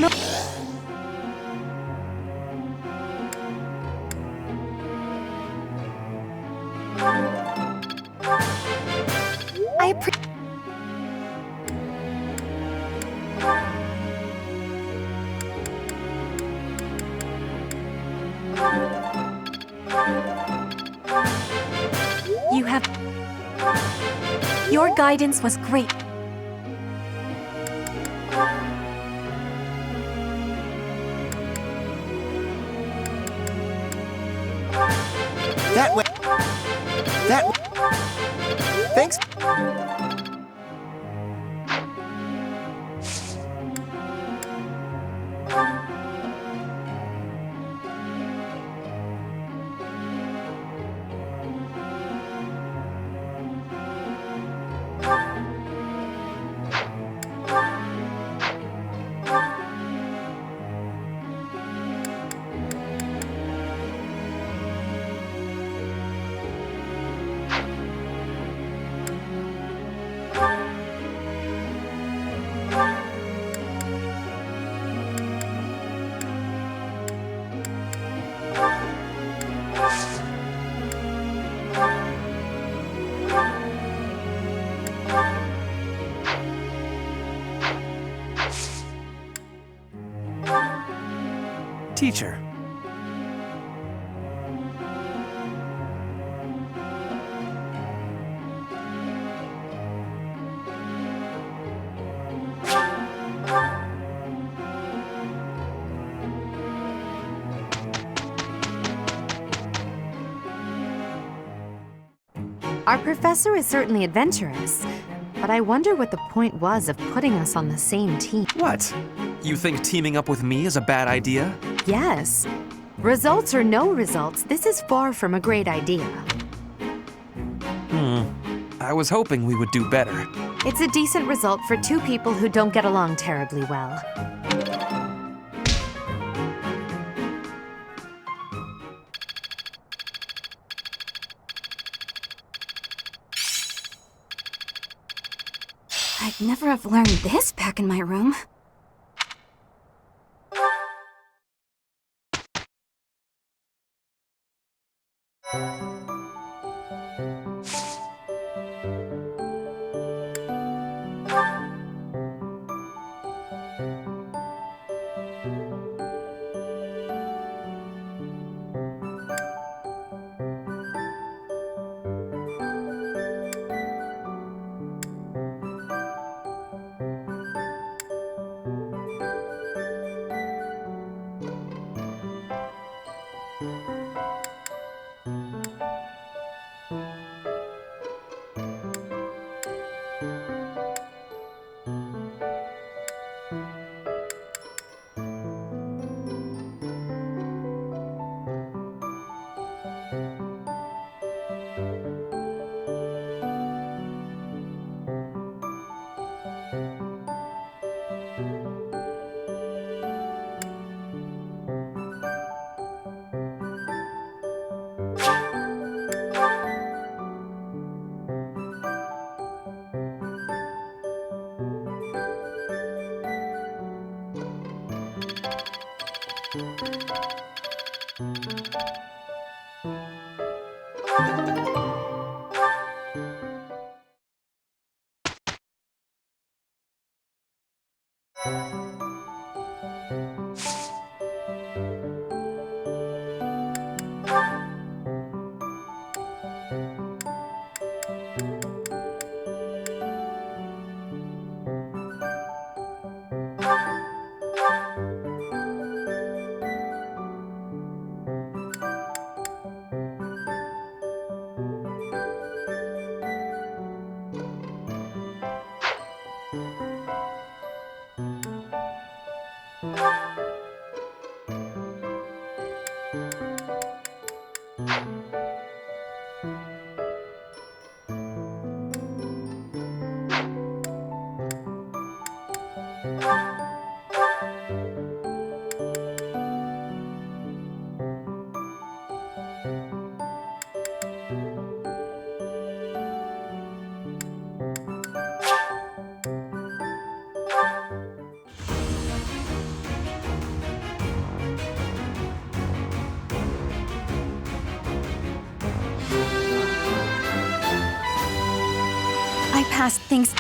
You have... Your guidance was great. That way. That way. Thanks. Teacher. Our professor is certainly adventurous, but I wonder what the point was of putting us on the same team. What? You think teaming up with me is a bad idea? Yes. Results or no results, this is far from a great idea. I was hoping we would do better. It's a decent result for two people who don't get along terribly well. I'd never have learned this back in my room. I passed things.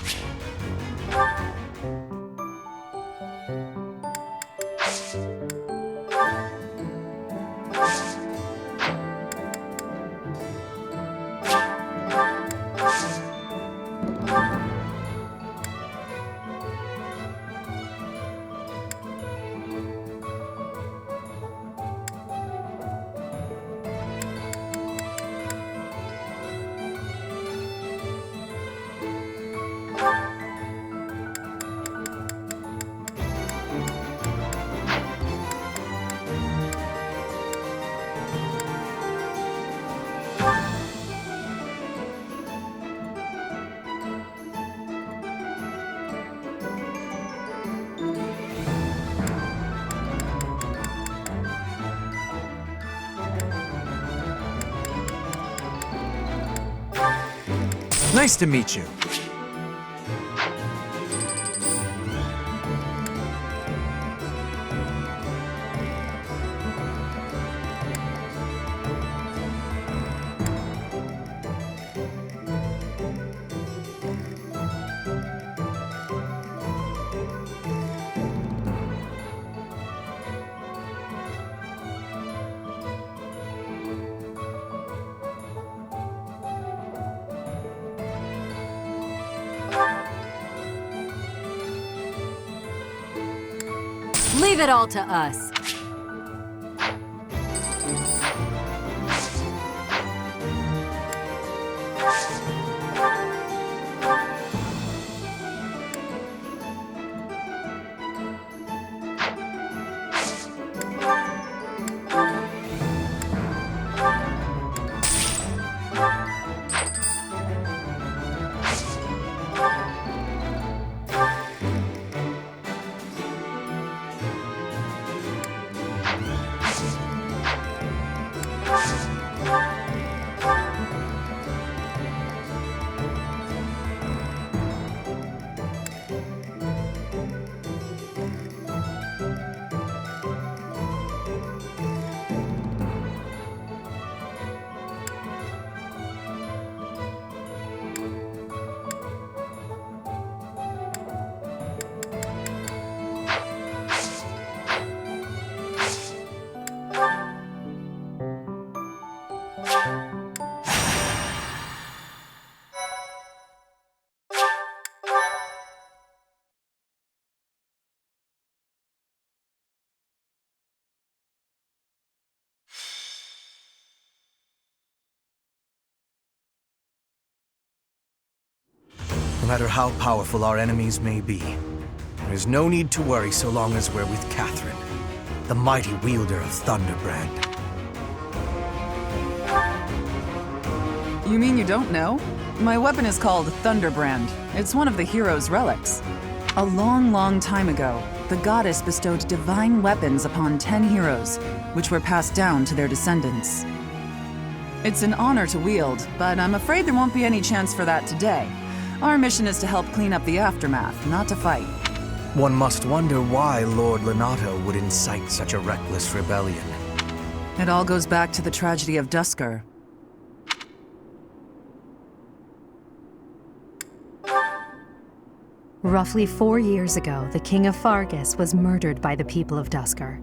Nice to meet you. Leave it all to us. No matter how powerful our enemies may be, there is no need to worry so long as we're with Catherine, the mighty wielder of Thunderbrand. You mean you don't know? My weapon is called Thunderbrand. It's one of the hero's relics. A long, long time ago, the goddess bestowed divine weapons upon 10 heroes, which were passed down to their descendants. It's an honor to wield, but I'm afraid there won't be any chance for that today. Our mission is to help clean up the aftermath, not to fight. One must wonder why Lord Lenato would incite such a reckless rebellion. It all goes back to the tragedy of Duscur. Roughly 4 years ago, the King of Fargus was murdered by the people of Duscur.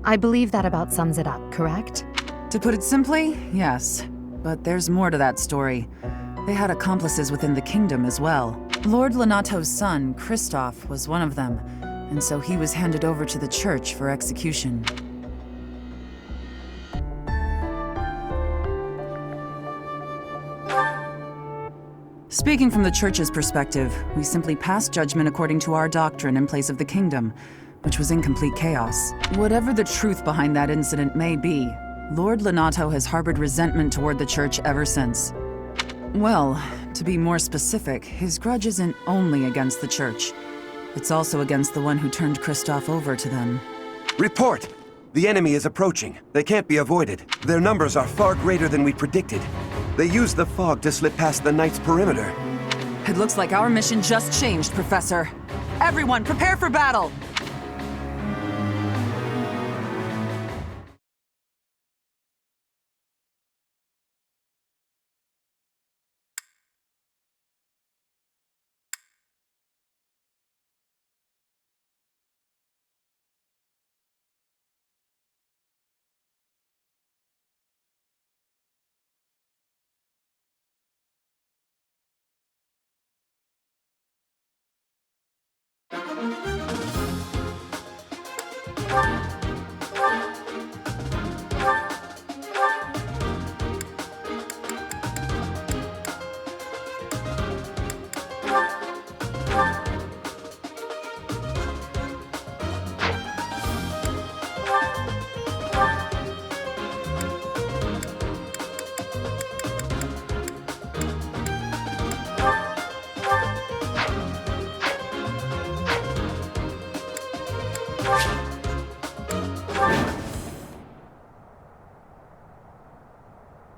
I believe that about sums it up, correct? To put it simply, yes. But there's more to that story. They had accomplices within the kingdom as well. Lord Lenato's son, Kristoff, was one of them, and so he was handed over to the church for execution. Speaking from the church's perspective, we simply passed judgment according to our doctrine in place of the kingdom, which was in complete chaos. Whatever the truth behind that incident may be, Lord Lenato has harbored resentment toward the church ever since. Well, to be more specific, his grudge isn't only against the church. It's also against the one who turned Kristoff over to them. Report! The enemy is approaching. They can't be avoided. Their numbers are far greater than we predicted. They used the fog to slip past the Knight's perimeter. It looks like our mission just changed, Professor. Everyone, prepare for battle!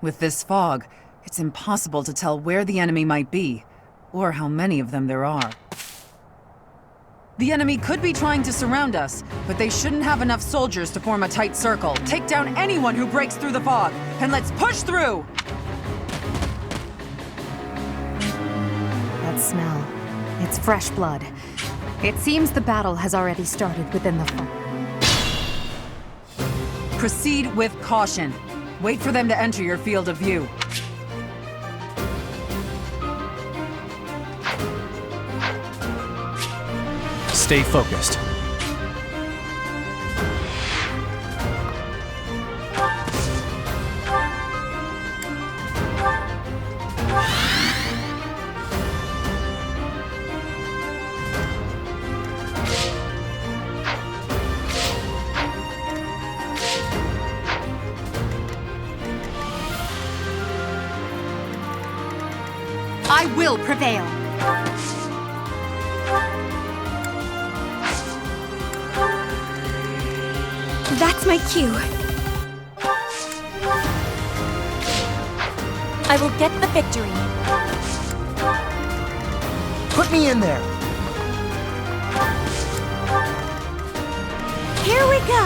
With this fog, it's impossible to tell where the enemy might be, or how many of them there are. The enemy could be trying to surround us, but they shouldn't have enough soldiers to form a tight circle. Take down anyone who breaks through the fog, and let's push through! That smell. It's fresh blood. It seems the battle has already started within the fog. Proceed with caution. Wait for them to enter your field of view. Stay focused. I will prevail. That's my cue. I will get the victory. Put me in there. Here we go.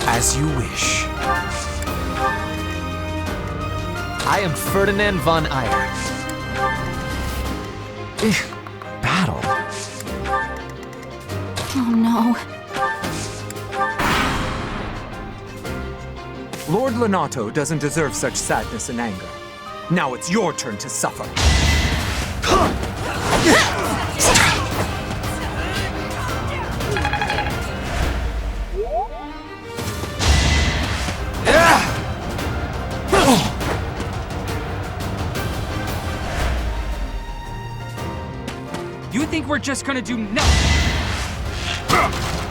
As you wish. I am Ferdinand von Eyre. Battle. Oh no. Lord Lenato doesn't deserve such sadness and anger. Now it's your turn to suffer. You think we're just gonna do nothing?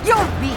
You're weak.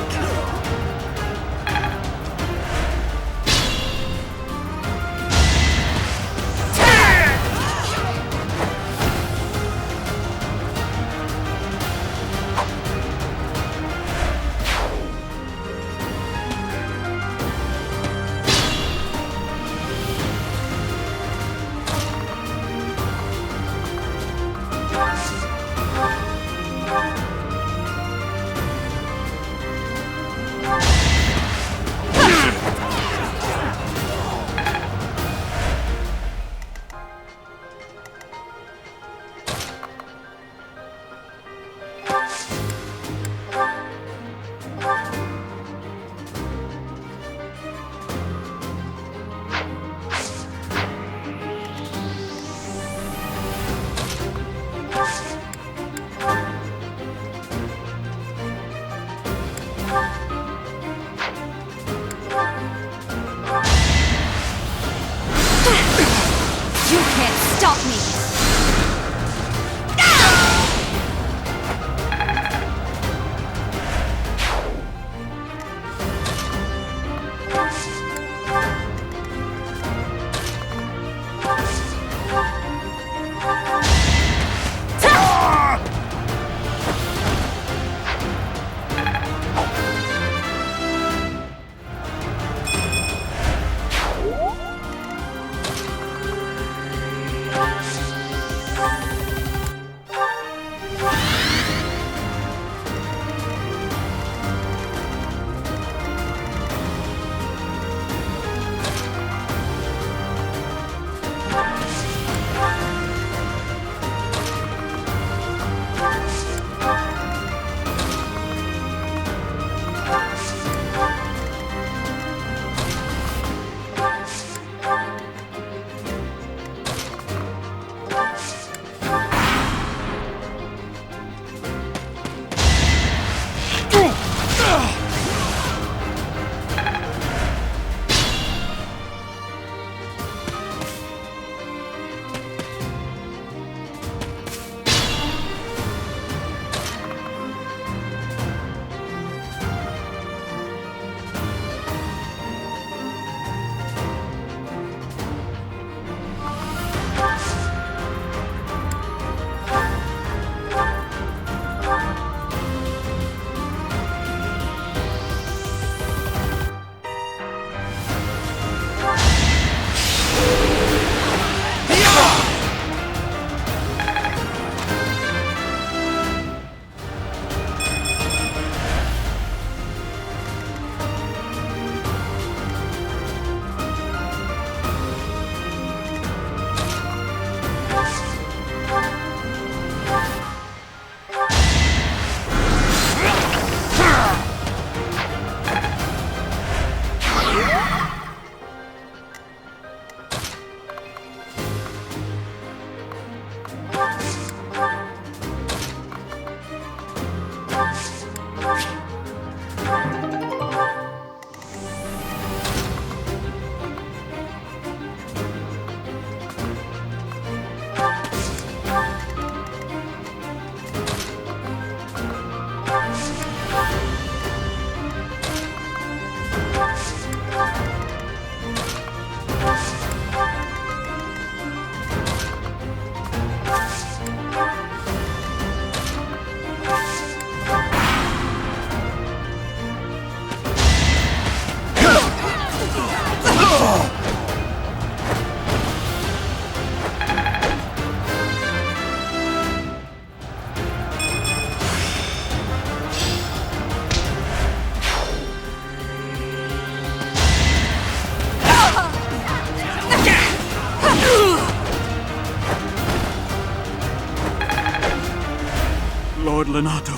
Lonato,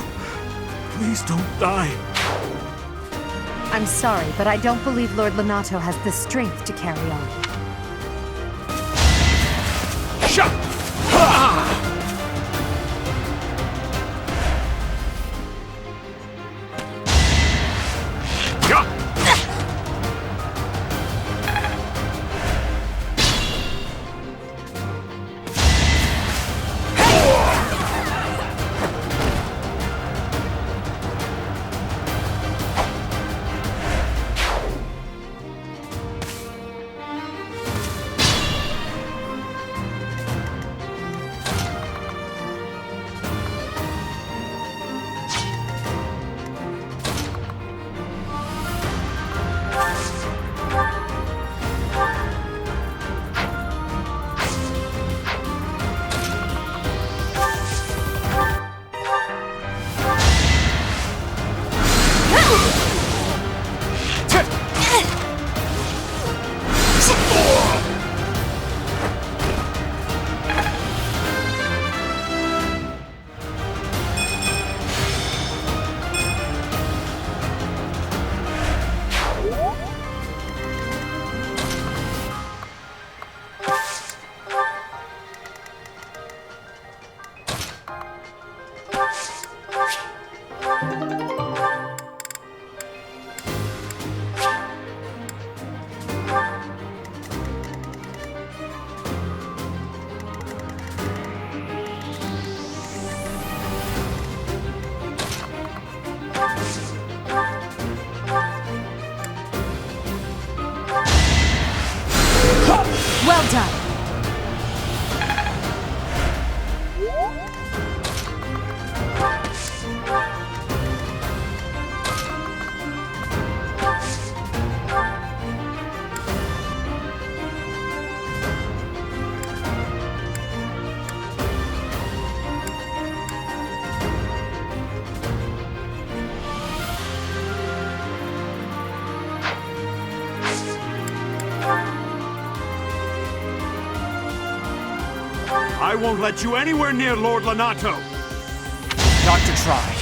please don't die. I'm sorry, but I don't believe Lord Lonato has the strength to carry on. Shut! Well done! I won't let you anywhere near Lord Lonato! Got to try.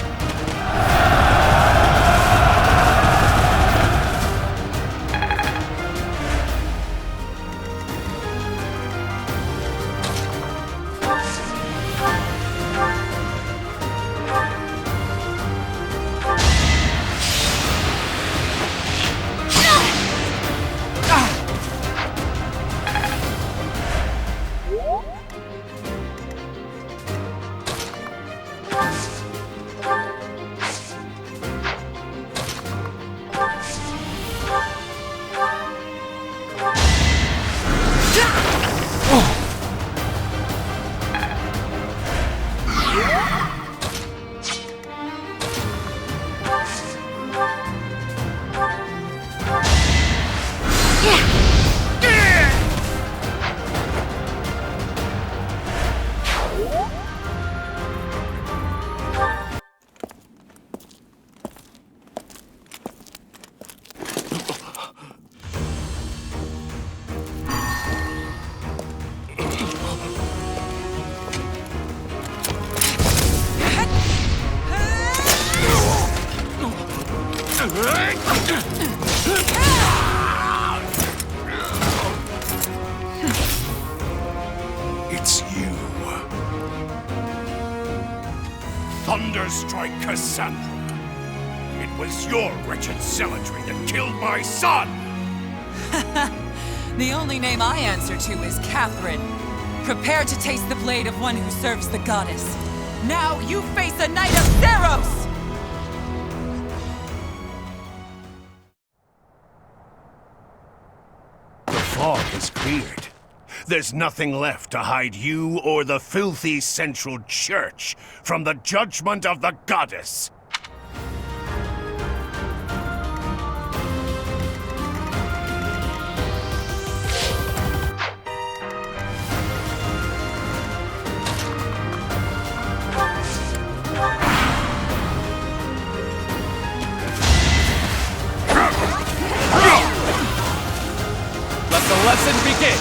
It's you. Thunderstrike Cassandra. It was your wretched zealotry that killed my son! The only name I answer to is Catherine. Prepare to taste the blade of one who serves the goddess. Now you face a knight of Theros! The fog is cleared. There's nothing left to hide you or the filthy Central Church from the judgment of the goddess. Let the lesson begin!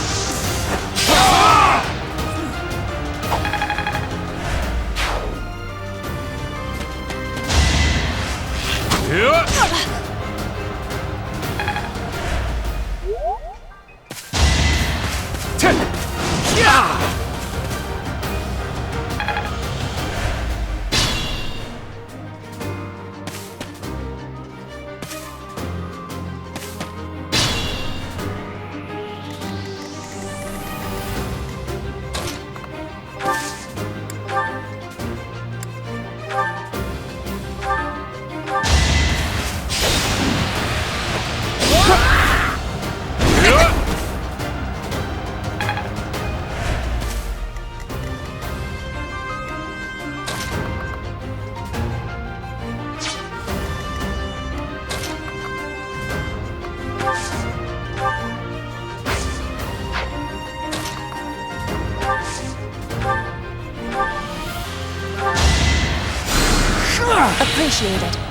Appreciated.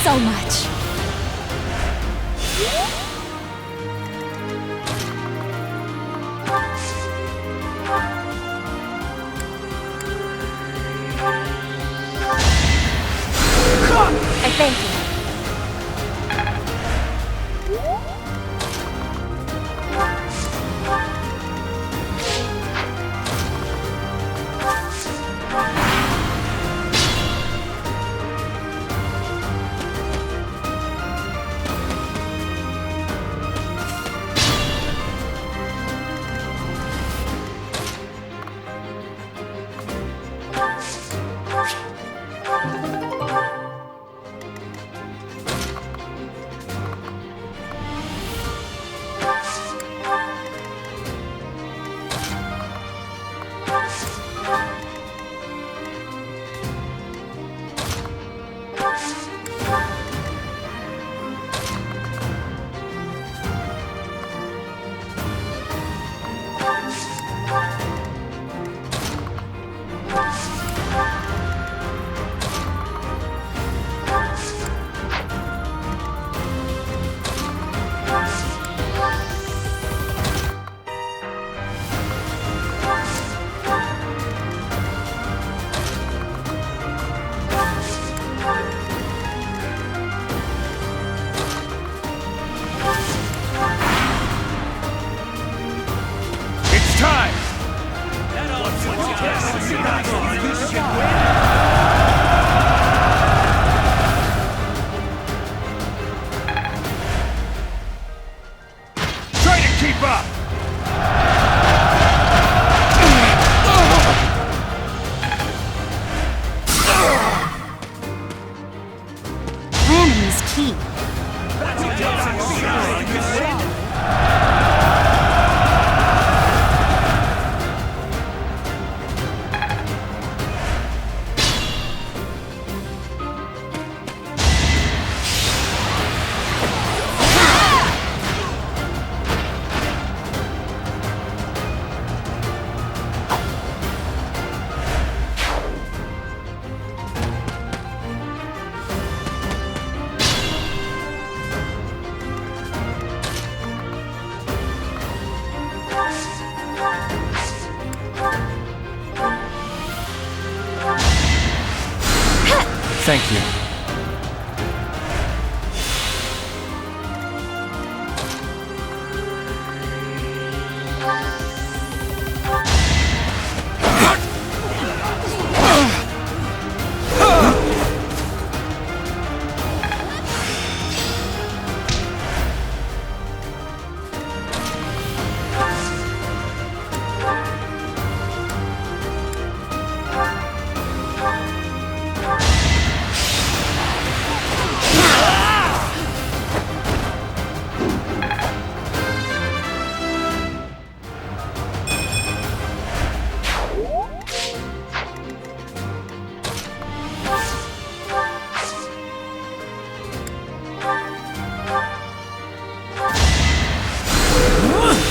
So much. I thank you. key. Thank you.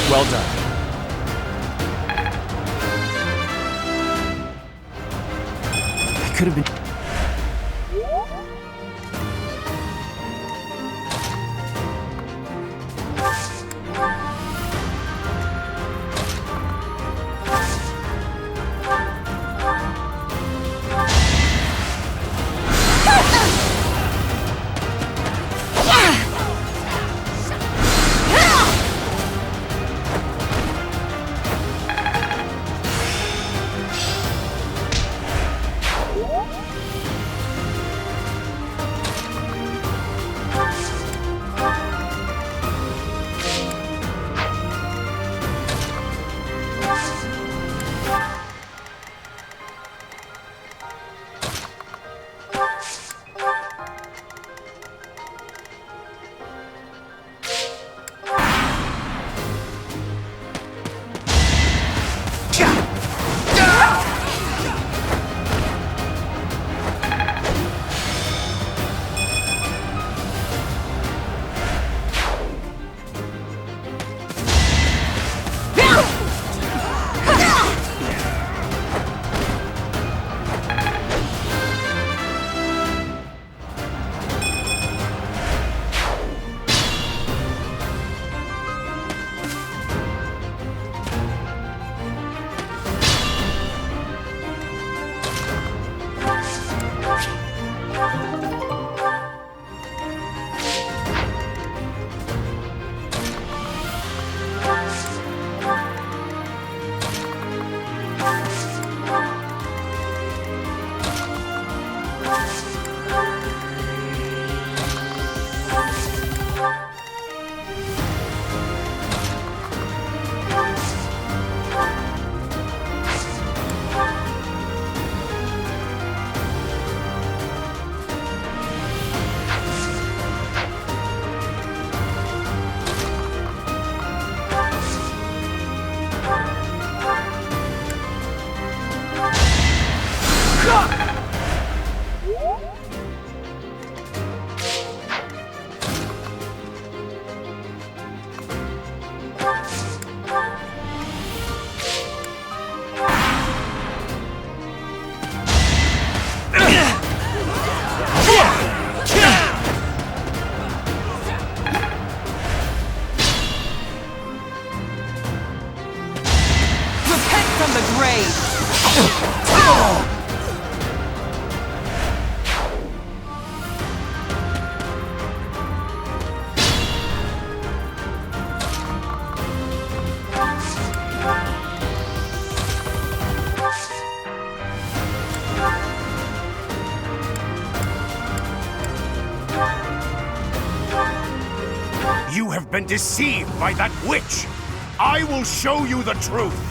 Well done. I could have been... From the grave! You have been deceived by that witch! I will show you the truth!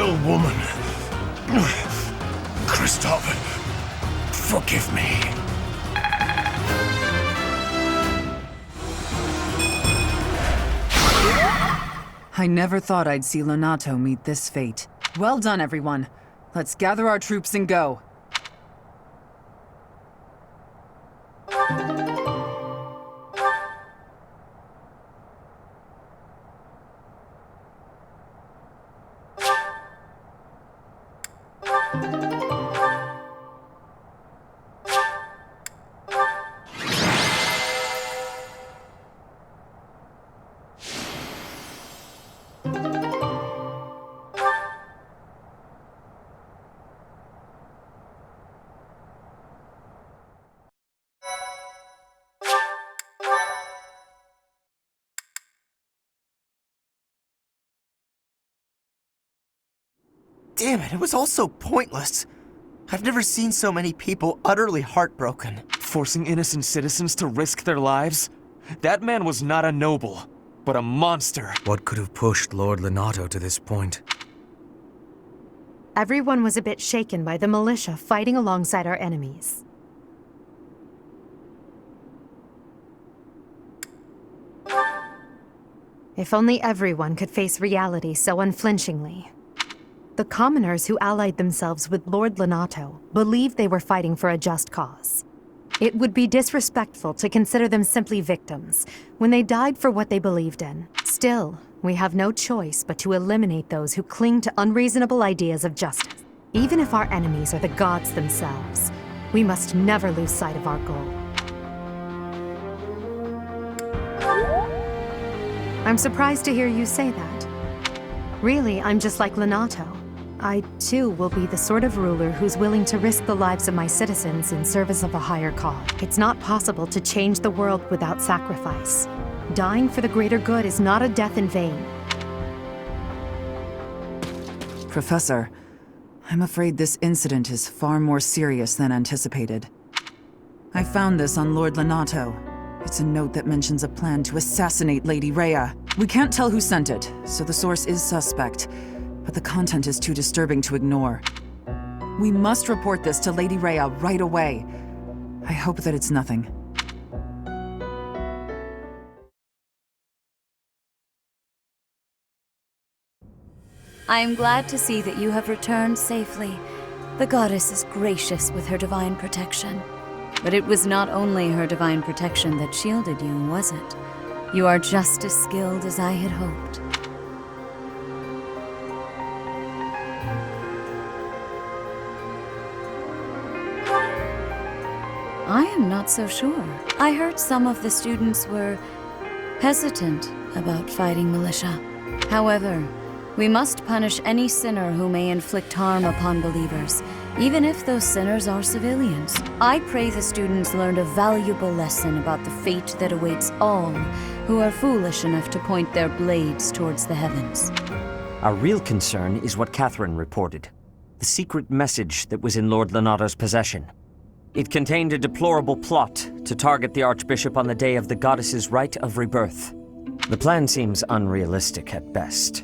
vile woman. Kristoff, forgive me. I never thought I'd see Lonato meet this fate. Well done, everyone. Let's gather our troops and go. Damn it was all so pointless. I've never seen so many people utterly heartbroken. Forcing innocent citizens to risk their lives? That man was not a noble, but a monster. What could have pushed Lord Lonato to this point? Everyone was a bit shaken by the militia fighting alongside our enemies. If only everyone could face reality so unflinchingly. The commoners who allied themselves with Lord Lonato believed they were fighting for a just cause. It would be disrespectful to consider them simply victims when they died for what they believed in. Still, we have no choice but to eliminate those who cling to unreasonable ideas of justice. Even if our enemies are the gods themselves, we must never lose sight of our goal. I'm surprised to hear you say that. Really, I'm just like Lonato. I, too, will be the sort of ruler who's willing to risk the lives of my citizens in service of a higher cause. It's not possible to change the world without sacrifice. Dying for the greater good is not a death in vain. Professor, I'm afraid this incident is far more serious than anticipated. I found this on Lord Lonato. It's a note that mentions a plan to assassinate Lady Rhea. We can't tell who sent it, so the source is suspect, but the content is too disturbing to ignore. We must report this to Lady Rhea right away. I hope that it's nothing. I am glad to see that you have returned safely. The goddess is gracious with her divine protection. But it was not only her divine protection that shielded you, was it? You are just as skilled as I had hoped. I am not so sure. I heard some of the students were hesitant about fighting militia. However, we must punish any sinner who may inflict harm upon believers, even if those sinners are civilians. I pray the students learned a valuable lesson about the fate that awaits all who are foolish enough to point their blades towards the heavens. Our real concern is what Catherine reported. The secret message that was in Lord Lonato's possession. It contained a deplorable plot to target the Archbishop on the day of the goddess's rite of rebirth. The plan seems unrealistic at best,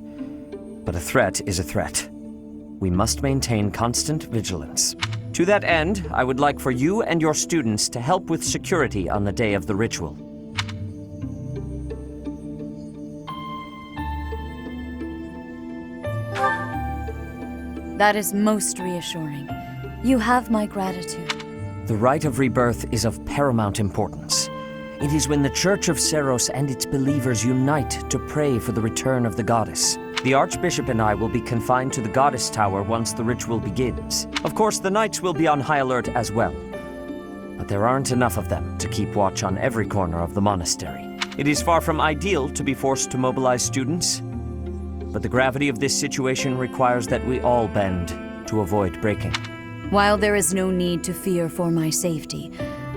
but a threat is a threat. We must maintain constant vigilance. To that end, I would like for you and your students to help with security on the day of the ritual. That is most reassuring. You have my gratitude. The rite of rebirth is of paramount importance. It is when the Church of Seiros and its believers unite to pray for the return of the goddess. The Archbishop and I will be confined to the Goddess Tower once the ritual begins. Of course, the knights will be on high alert as well. But there aren't enough of them to keep watch on every corner of the monastery. It is far from ideal to be forced to mobilize students, but the gravity of this situation requires that we all bend to avoid breaking. While there is no need to fear for my safety,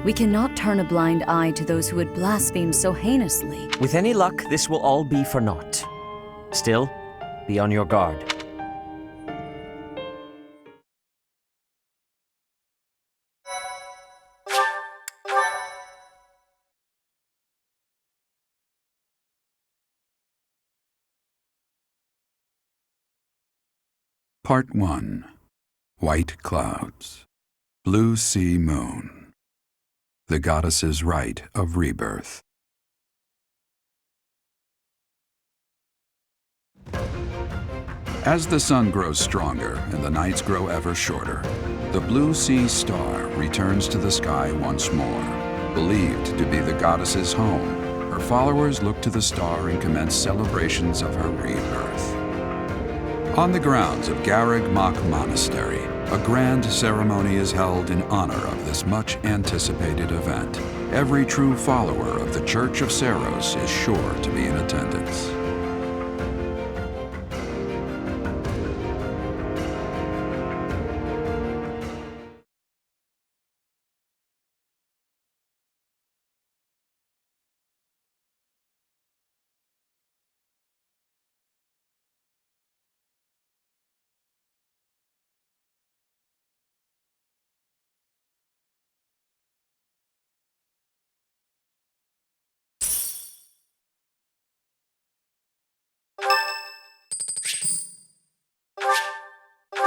we cannot turn a blind eye to those who would blaspheme so heinously. With any luck, this will all be for naught. Still, be on your guard. Part 1. White Clouds. Blue Sea Moon. The Goddess's Rite of Rebirth. As the sun grows stronger and the nights grow ever shorter, the Blue Sea Star returns to the sky once more. Believed to be the goddess's home, her followers look to the star and commence celebrations of her rebirth. On the grounds of Garreg Mach Monastery, a grand ceremony is held in honor of this much-anticipated event. Every true follower of the Church of Seiros is sure to be in attendance.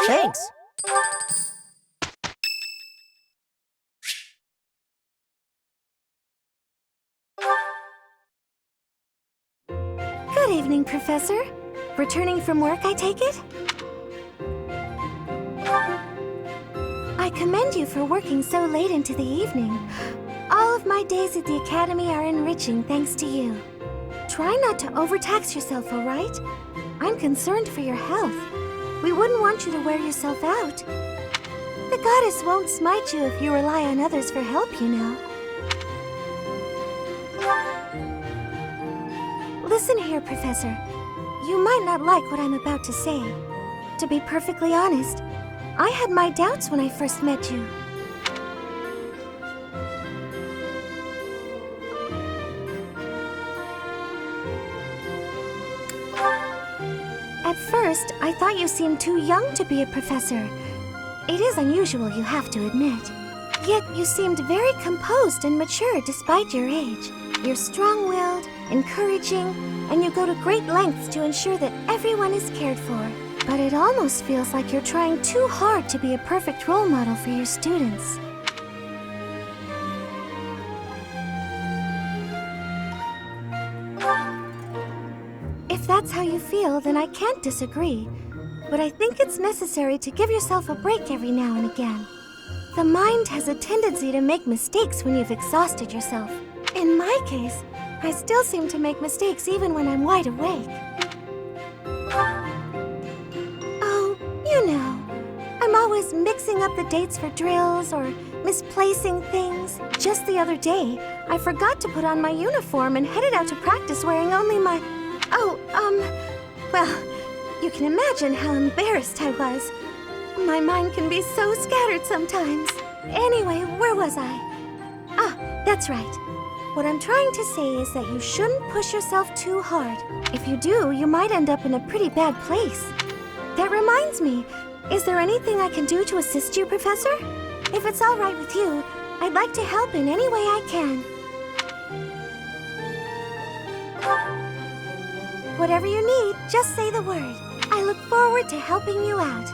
Thanks. Good evening, Professor. Returning from work, I take it? I commend you for working so late into the evening. All of my days at the Academy are enriching thanks to you. Try not to overtax yourself, all right? I'm concerned for your health. We wouldn't want you to wear yourself out. The goddess won't smite you if you rely on others for help, you know. Listen here, Professor. You might not like what I'm about to say. To be perfectly honest, I had my doubts when I first met you. At first, I thought you seemed too young to be a professor. It is unusual, you have to admit. Yet you seemed very composed and mature despite your age. You're strong-willed, encouraging, and you go to great lengths to ensure that everyone is cared for. But it almost feels like you're trying too hard to be a perfect role model for your students. If that's how you feel, then I can't disagree. But I think it's necessary to give yourself a break every now and again. The mind has a tendency to make mistakes when you've exhausted yourself. In my case, I still seem to make mistakes even when I'm wide awake. Oh, you know, I'm always mixing up the dates for drills or misplacing things. Just the other day, I forgot to put on my uniform and headed out to practice wearing only my... well, you can imagine how embarrassed I was. My mind can be so scattered sometimes. Anyway, where was I? Ah, that's right. What I'm trying to say is that you shouldn't push yourself too hard. If you do, you might end up in a pretty bad place. That reminds me, is there anything I can do to assist you, Professor? If it's all right with you, I'd like to help in any way I can. Whatever you need, just say the word. I look forward to helping you out.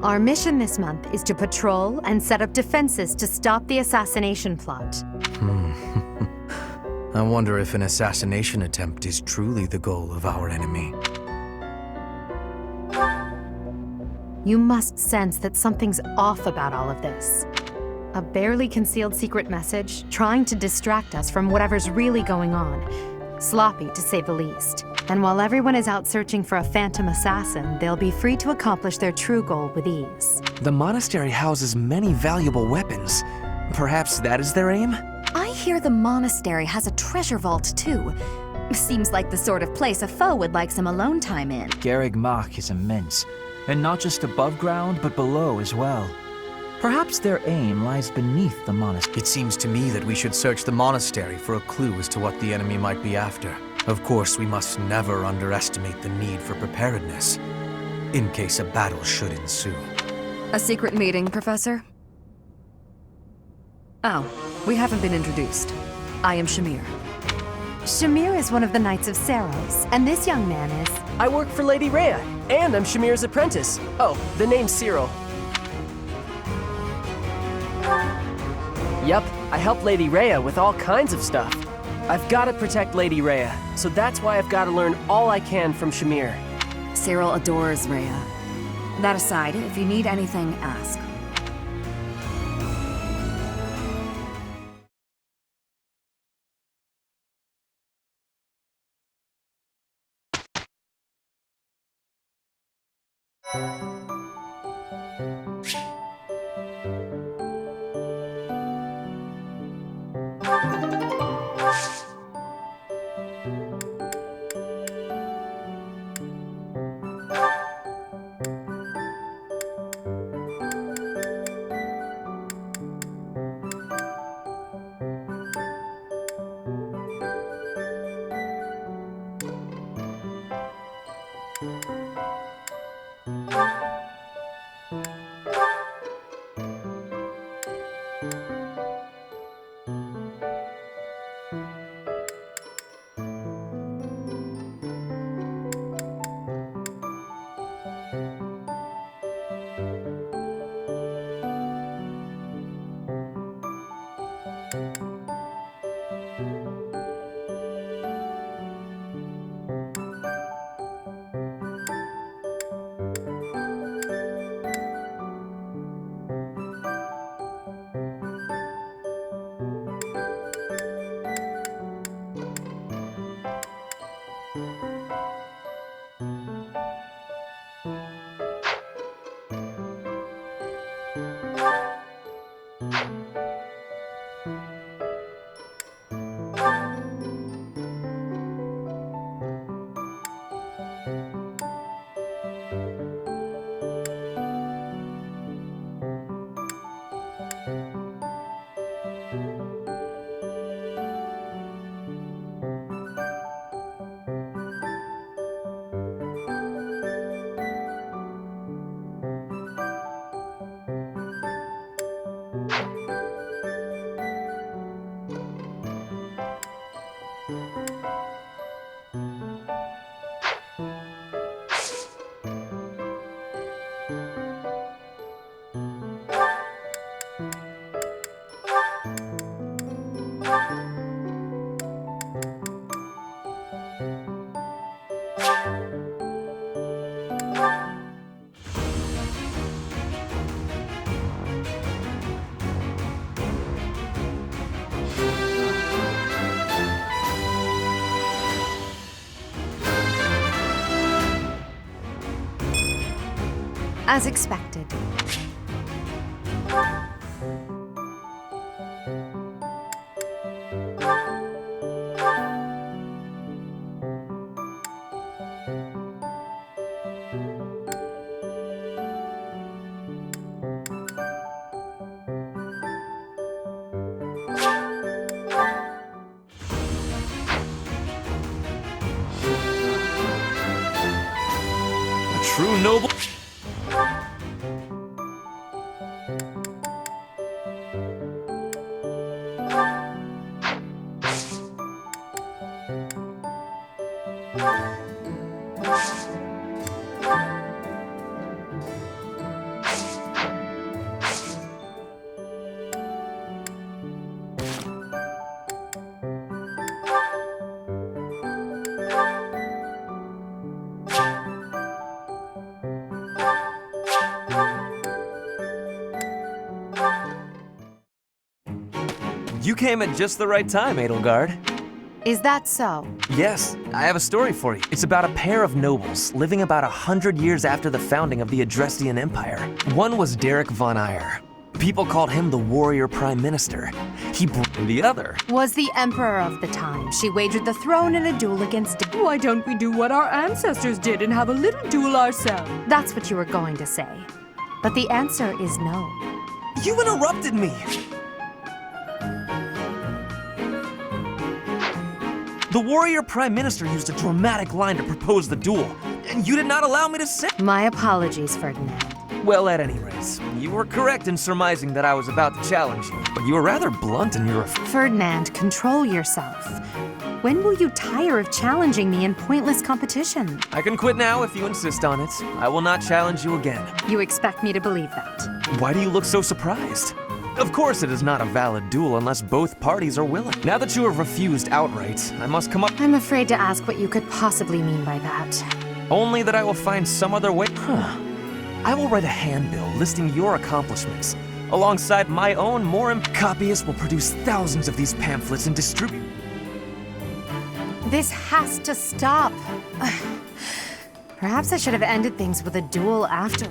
Our mission this month is to patrol and set up defenses to stop the assassination plot. I wonder if an assassination attempt is truly the goal of our enemy. You must sense that something's off about all of this. A barely concealed secret message trying to distract us from whatever's really going on. Sloppy, to say the least. And while everyone is out searching for a phantom assassin, they'll be free to accomplish their true goal with ease. The monastery houses many valuable weapons. Perhaps that is their aim? I hear the monastery has a treasure vault, too. Seems like the sort of place a foe would like some alone time in. Garreg Mach is immense, and not just above ground, but below as well. Perhaps their aim lies beneath the monastery. It seems to me that we should search the monastery for a clue as to what the enemy might be after. Of course, we must never underestimate the need for preparedness, in case a battle should ensue. A secret meeting, Professor? Oh, we haven't been introduced. I am Shamir. Shamir is one of the Knights of Saros, and this young man is... I work for Lady Rhea, and I'm Shamir's apprentice. Oh, the name's Cyril. Yup, I help Lady Rhea with all kinds of stuff. I've got to protect Lady Rhea, so that's why I've got to learn all I can from Shamir. Cyril adores Rhea. That aside, if you need anything, ask. As expected. A true noble. You came at just the right time, Edelgard. Is that so? Yes, I have a story for you. It's about a pair of nobles living about 100 years after the founding of the Adrestian Empire. One was Derek von Eyre. People called him the warrior prime minister. The other Was the emperor of the time. She wagered the throne in a duel against... Why don't we do what our ancestors did and have a little duel ourselves? That's what you were going to say. But the answer is no. You interrupted me! The warrior prime minister used a dramatic line to propose the duel, and you did not allow me to say. My apologies, Ferdinand. Well, at any rate, you were correct in surmising that I was about to challenge you, but you were rather blunt in your... Ferdinand, control yourself. When will you tire of challenging me in pointless competition? I can quit now if you insist on it. I will not challenge you again. You expect me to believe that? Why do you look so surprised? Of course it is not a valid duel unless both parties are willing. Now that you have refused outright, I must come up... I'm afraid to ask what you could possibly mean by that. Only that I will find some other way... I will write a handbill listing your accomplishments. Alongside my own, copyists will produce thousands of these pamphlets and distribute... This has to stop. Perhaps I should have ended things with a duel after.